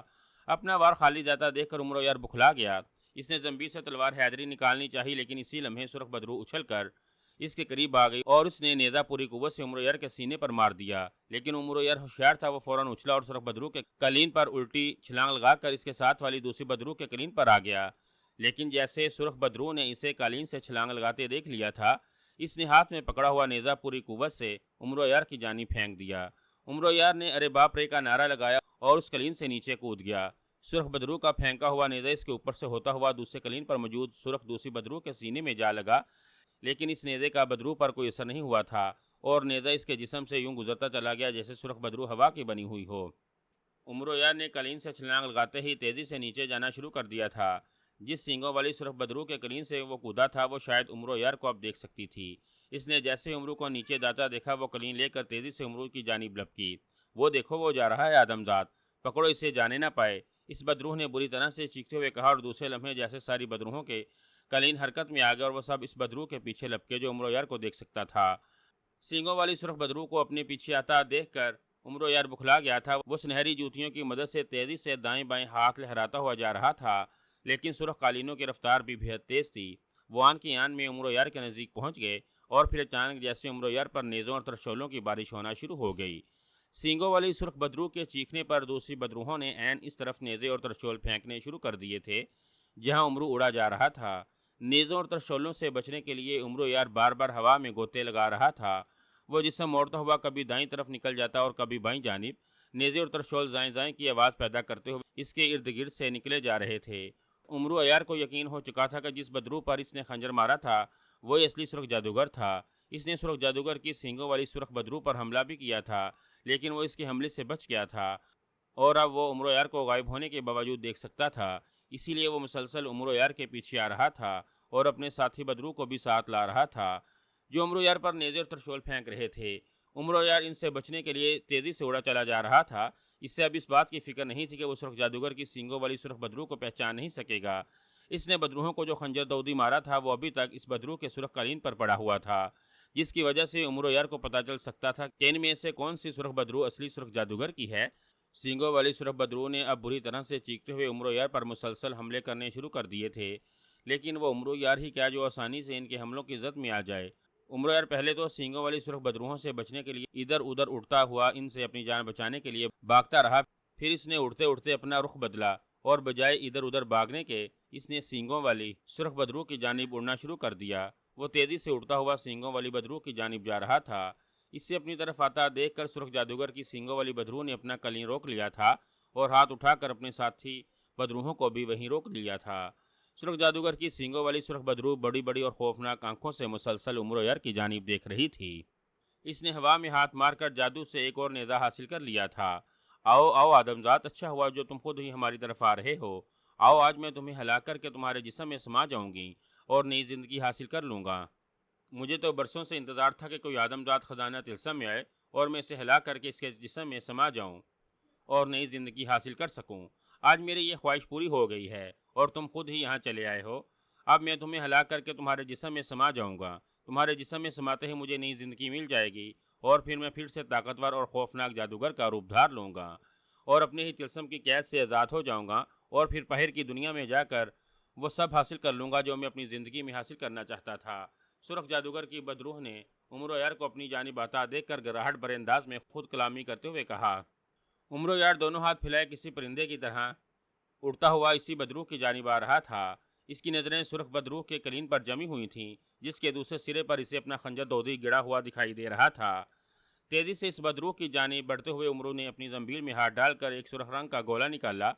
اپنا وار خالی جاتا دیکھ کر عمرو یار بکھلا گیا۔ اس نے زنبیل سے تلوار حیدری نکالنی چاہی، لیکن اسی لمحے سرخ بدروح اچھل کر اس کے قریب آ گئی اور اس نے نیزہ پوری قوت سے عمرو یار کے سینے پر مار دیا، لیکن عمرو یار ہوشیار تھا، وہ فوراً اچھلا اور سرخ بدروح کے قلین پر الٹی چھلانگ لگا کر اس کے ساتھ والی دوسری بدروح کے قلین پر آ گیا۔ لیکن جیسے سرخ بدروح نے اسے قالین سے چھلانگ لگاتے دیکھ لیا تھا، اس نے ہاتھ میں پکڑا ہوا نیزہ پوری قوت سے عمرو یار کی جانب پھینک دیا۔ عمرو یار نے ارے باپ رے کا نعرہ لگایا اور اس قلین سے نیچے کود گیا۔ سرخ بدرو کا پھینکا ہوا نیزہ اس کے اوپر سے ہوتا ہوا دوسرے قلین پر موجود سرخ دوسری بدرو کے سینے میں جا لگا، لیکن اس نیزے کا بدرو پر کوئی اثر نہیں ہوا تھا اور نیزہ اس کے جسم سے یوں گزرتا چلا گیا جیسے سرخ بدرو ہوا کی بنی ہوئی ہو۔ عمرو یار نے قلین سے چھلانگ لگاتے ہی تیزی سے نیچے جانا شروع کر دیا تھا۔ جس سینگوں والی سرخ بدرو کے قلین سے وہ کودا تھا وہ شاید عمرو یار کو اب دیکھ سکتی تھی۔ اس نے جیسے عمرو کو نیچے جاتا دیکھا وہ قلین لے کر تیزی سے عمرو کی جانب لپکی۔ وہ دیکھو وہ جا رہا ہے آدمزاد، پکڑو اسے جانے نہ پائے، اس بدروح نے بری طرح سے چیختے ہوئے کہا، اور دوسرے لمحے جیسے ساری بدروحوں کے قلین حرکت میں آ گئے اور وہ سب اس بدروح کے پیچھے لپکے جو عمرو یار کو دیکھ سکتا تھا۔ سینگوں والی سرخ بدروح کو اپنے پیچھے آتا دیکھ کر عمرو یار بکھلا گیا تھا۔ وہ سنہری جوتیوں کی مدد سے تیزی سے دائیں بائیں ہاتھ لہراتا ہوا جا رہا تھا، لیکن سرخ قالینوں کی رفتار بھی بہت تیز تھی۔ وہ آن کی آن میں عمرو یار کے نزدیک پہنچ گئے اور پھر اچانک جیسے عمرو یار پر نیزوں اور ترشولوں کی بارش ہونا شروع ہو گئی۔ سینگوں والی سرخ بدروح کے چیخنے پر دوسری بدروحوں نے عین اس طرف نیزے اور ترشول پھینکنے شروع کر دیے تھے جہاں عمرو اڑا جا رہا تھا۔ نیزوں اور ترشولوں سے بچنے کے لیے عمرو یار بار بار ہوا میں گوتے لگا رہا تھا۔ وہ جسم موڑتا ہوا کبھی دائیں طرف نکل جاتا اور کبھی بائیں جانب۔ نیزے اور ترشول زائیں زائیں کی آواز پیدا کرتے ہوئے اس کے ارد گرد سے نکلے جا رہے تھے۔ عمرو یار کو یقین ہو چکا تھا کہ جس بدروح پر اس نے خنجر مارا تھا وہی اصلی سرخ جادوگر تھا۔ اس نے سرخ جادوگر کی سینگوں والی سرخ بدروح پر حملہ بھی کیا تھا، لیکن وہ اس کے حملے سے بچ گیا تھا اور اب وہ عمرو یار کو غائب ہونے کے باوجود دیکھ سکتا تھا۔ اسی لیے وہ مسلسل عمرو یار کے پیچھے آ رہا تھا اور اپنے ساتھی بدروح کو بھی ساتھ لا رہا تھا جو عمرو یار پر نیزے اور ترشول پھینک رہے تھے۔ عمرو یار ان سے بچنے کے لیے تیزی سے اڑا چلا جا رہا تھا۔ اس سے اب اس بات کی فکر نہیں تھی کہ وہ سرخ جادوگر کی سینگوں والی سرخ بدروح کو پہچان نہیں سکے گا۔ اس نے بدروحوں کو جو خنجر دودی مارا تھا وہ ابھی تک اس بدروح کے سرخ قالین پر پڑا ہوا تھا، جس کی وجہ سے عمرو یار کو پتہ چل سکتا تھا کہ ان میں سے کون سی سرخ بدروح اصلی سرخ جادوگر کی ہے۔ سینگوں والی سرخ بدروح نے اب بری طرح سے چیختے ہوئے عمرو یار پر مسلسل حملے کرنے شروع کر دیے تھے، لیکن وہ عمرو یار ہی کیا جو آسانی سے ان کے حملوں کی زد میں آ جائے۔ عمرو یار پہلے تو سینگوں والی سرخ بدروحوں سے بچنے کے لیے ادھر ادھر اڑتا ہوا ان سے اپنی جان بچانے کے لیے بھاگتا رہا، پھر اس نے اڑتے اڑتے اپنا رخ بدلا اور بجائے ادھر ادھر بھاگنے کے اس نے سینگوں والی سرخ بدروح کی جانب اڑنا شروع کر دیا۔ وہ تیزی سے اڑتا ہوا سینگوں والی بدروح کی جانب جا رہا تھا۔ اس سے اپنی طرف آتا دیکھ کر سرخ جادوگر کی سینگوں والی بدروح نے اپنا قلین روک لیا تھا اور ہاتھ اٹھا کر اپنے ساتھی بدروحوں کو بھی وہیں روک لیا تھا۔ سرخ جادوگر کی سینگوں والی سرخ بدروح بڑی بڑی اور خوفناک آنکھوں سے مسلسل عمرو یار کی جانب دیکھ رہی تھی۔ اس نے ہوا میں ہاتھ مار کر جادو سے ایک اور نیزہ حاصل کر لیا تھا۔ آؤ آؤ آدمزاد، اچھا ہوا جو تم خود ہی ہماری طرف آ رہے ہو۔ آؤ آج میں تمہیں ہلاک کر کے تمہارے جسم میں سما جاؤں گی اور نئی زندگی حاصل کر لوں گا۔ مجھے تو برسوں سے انتظار تھا کہ کوئی آدمزاد خزانہ طلسم میں آئے اور میں اسے ہلاک کر کے اس کے جسم میں سما جاؤں اور نئی زندگی حاصل کر سکوں۔ آج میری یہ خواہش پوری ہو گئی ہے اور تم خود ہی یہاں چلے آئے ہو۔ اب میں تمہیں ہلاک کر کے تمہارے جسم میں سما جاؤں گا۔ تمہارے جسم میں سماتے ہی مجھے نئی زندگی مل جائے گی اور پھر میں پھر سے طاقتور اور خوفناک جادوگر کا روپ دھار لوں گا اور اپنے ہی طلسم کی قید سے آزاد ہو جاؤں گا اور پھر پہر کی دنیا میں جا کر وہ سب حاصل کر لوں گا جو میں اپنی زندگی میں حاصل کرنا چاہتا تھا۔ سرخ جادوگر کی بدروح نے عمرو یار کو اپنی جانب آتا دیکھ کر گراہٹ بھرے انداز میں خود کلامی کرتے ہوئے کہا۔ عمرو یار دونوں ہاتھ پھیلائے کسی پرندے کی طرح اڑتا ہوا اسی بدروح کی جانب آ رہا تھا۔ اس کی نظریں سرخ بدروح کے قلین پر جمی ہوئی تھیں جس کے دوسرے سرے پر اسے اپنا خنجر دودی گڑا ہوا دکھائی دے رہا تھا۔ تیزی سے اس بدروح کی جانب بڑھتے ہوئے عمرو نے اپنی زنبیل میں ہاتھ ڈال کر ایک سرخ رنگ کا گولا نکالا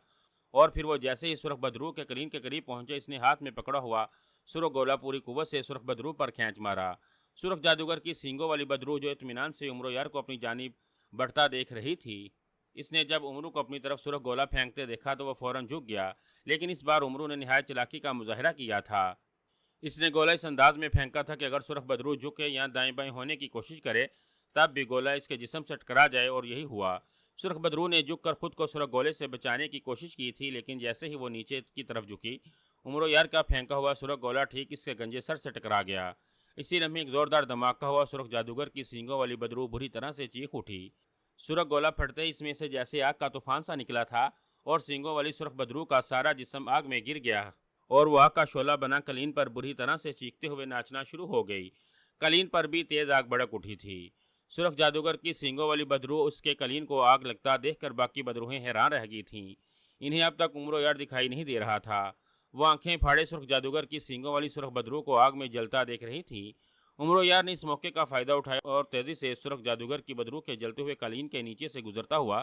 اور پھر وہ جیسے ہی سرخ بدروح کے قلین کے قریب پہنچے اس نے ہاتھ میں پکڑا ہوا سرخ گولا پوری قوت سے سرخ بدروح پر کھینچ مارا۔ سرخ جادوگر کی سینگوں والی بدروح جو اطمینان سے عمرو یار کو اپنی جانب بڑھتا دیکھ رہی تھی، اس نے جب عمرو کو اپنی طرف سرخ گولا پھینکتے دیکھا تو وہ فوراً جھک گیا، لیکن اس بار عمرو نے نہایت چلاکی کا مظاہرہ کیا تھا۔ اس نے گولا اس انداز میں پھینکا تھا کہ اگر سرخ بدروح جھکے یا دائیں بائیں ہونے کی کوشش کرے تب بھی گولا اس کے جسم سے ٹکرا جائے، اور یہی ہوا۔ سرخ بدروح نے جھک کر خود کو سرخ گولے سے بچانے کی کوشش کی تھی، لیکن جیسے ہی وہ نیچے کی طرف جھکی عمرو یار کا پھینکا ہوا سرخ گولا ٹھیک اس کے گنجے سر سے ٹکرا گیا۔ اسی لمحے ایک زوردار دھماکہ ہوا، سرخ جادوگر کی سینگوں والی بدروح بری طرح سے چیخ اٹھی۔ سرخ گولا پھٹتے ہی اس میں سے جیسے آگ کا طوفان سا نکلا تھا اور سینگوں والی سرخ بدروح کا سارا جسم آگ میں گر گیا اور وہ آگ کا شعلہ بنا قلین پر بری طرح سے چیختے ہوئے ناچنا شروع ہو گئی۔ قلین پر بھی تیز آگ بھڑک اٹھی تھی۔ سرخ جادوگر کی سینگوں والی بدروح اس کے قلین کو آگ لگتا دیکھ کر باقی بدروہیں حیران رہ گئی تھیں۔ انہیں اب تک عمرو یار دکھائی نہیں دے رہا تھا۔ وہ آنکھیں پھاڑے سرخ جادوگر کی سینگوں والی سرخ بدروح کو آگ میں جلتا دیکھ رہی تھی۔ عمرو یار نے اس موقع کا فائدہ اٹھایا اور تیزی سے سرخ جادوگر کی بدروح کے جلتے ہوئے قلین کے نیچے سے گزرتا ہوا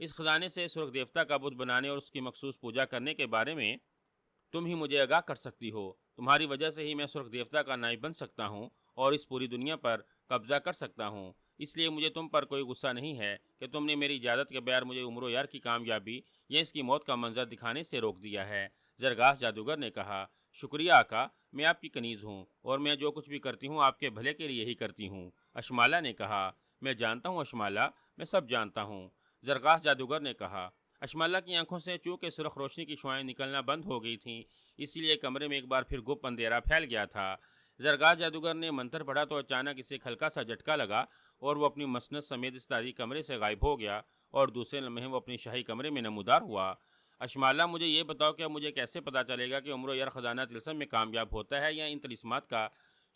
اس خزانے سے سرخ دیوتا کا بت بنانے اور اس کی مخصوص پوجا کرنے کے بارے میں تم ہی مجھے آگاہ کر سکتی ہو۔ تمہاری وجہ سے ہی میں سرخ دیوتا کا نائب بن سکتا ہوں اور اس پوری دنیا پر قبضہ کر سکتا ہوں۔ اس لیے مجھے تم پر کوئی غصہ نہیں ہے کہ تم نے میری اجازت کے بغیر مجھے عمر و یار کی کامیابی یا اس کی موت کا منظر دکھانے سے روک دیا ہے۔ زرگاس جادوگر نے کہا، شکریہ آقا، میں آپ کی کنیز ہوں اور میں جو کچھ بھی کرتی ہوں آپ کے بھلے کے لیے ہی کرتی ہوں۔ اشمالا نے کہا، میں جانتا ہوں اشمالا، میں سب جانتا ہوں۔ زرگاس جادوگر نے کہا۔ اشمالا کی آنکھوں سے چونکہ سرخ روشنی کی شعائیں نکلنا بند ہو گئی تھیں، اسی لیے کمرے میں ایک بار پھر گپ اندھیرا پھیل گیا تھا۔ زرگاس جادوگر نے منتر پڑھا تو اچانک اسے ایک ہلکا سا جھٹکا لگا اور وہ اپنی مسند سمیت اس تاریک کمرے سے غائب ہو گیا اور دوسرے لمحے وہ اپنی شاہی کمرے میں نمودار ہوا۔ اشمالا، مجھے یہ بتاؤ کہ مجھے کیسے پتا چلے گا کہ عمر و یار خزانہ طلسم میں کامیاب ہوتا ہے یا ان طلسمات کا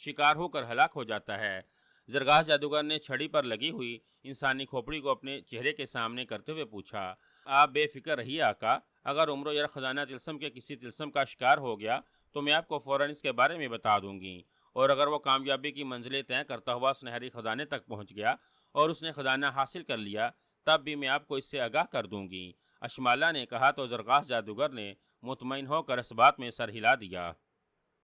شکار ہو کر ہلاک ہو جاتا ہے؟ زرگاس جادوگر نے چھڑی پر لگی ہوئی انسانی کھوپڑی کو اپنے چہرے کے سامنے کرتے ہوئے پوچھا۔ آپ بے فکر رہیے آقا، اگر عمر و یار خزانہ طلسم کے کسی طلسم کا شکار ہو گیا تو میں آپ کو فوراً اس کے بارے میں بتا دوں گی، اور اگر وہ کامیابی کی منزلیں طے کرتا ہوا سنہری خزانے تک پہنچ گیا اور اس نے خزانہ حاصل کر لیا تب بھی میں آپ کو اس سے آگاہ کر دوں گی۔ اشمالا نے کہا تو زرگاس جادوگر نے مطمئن ہو کر اس بات میں سر ہلا دیا۔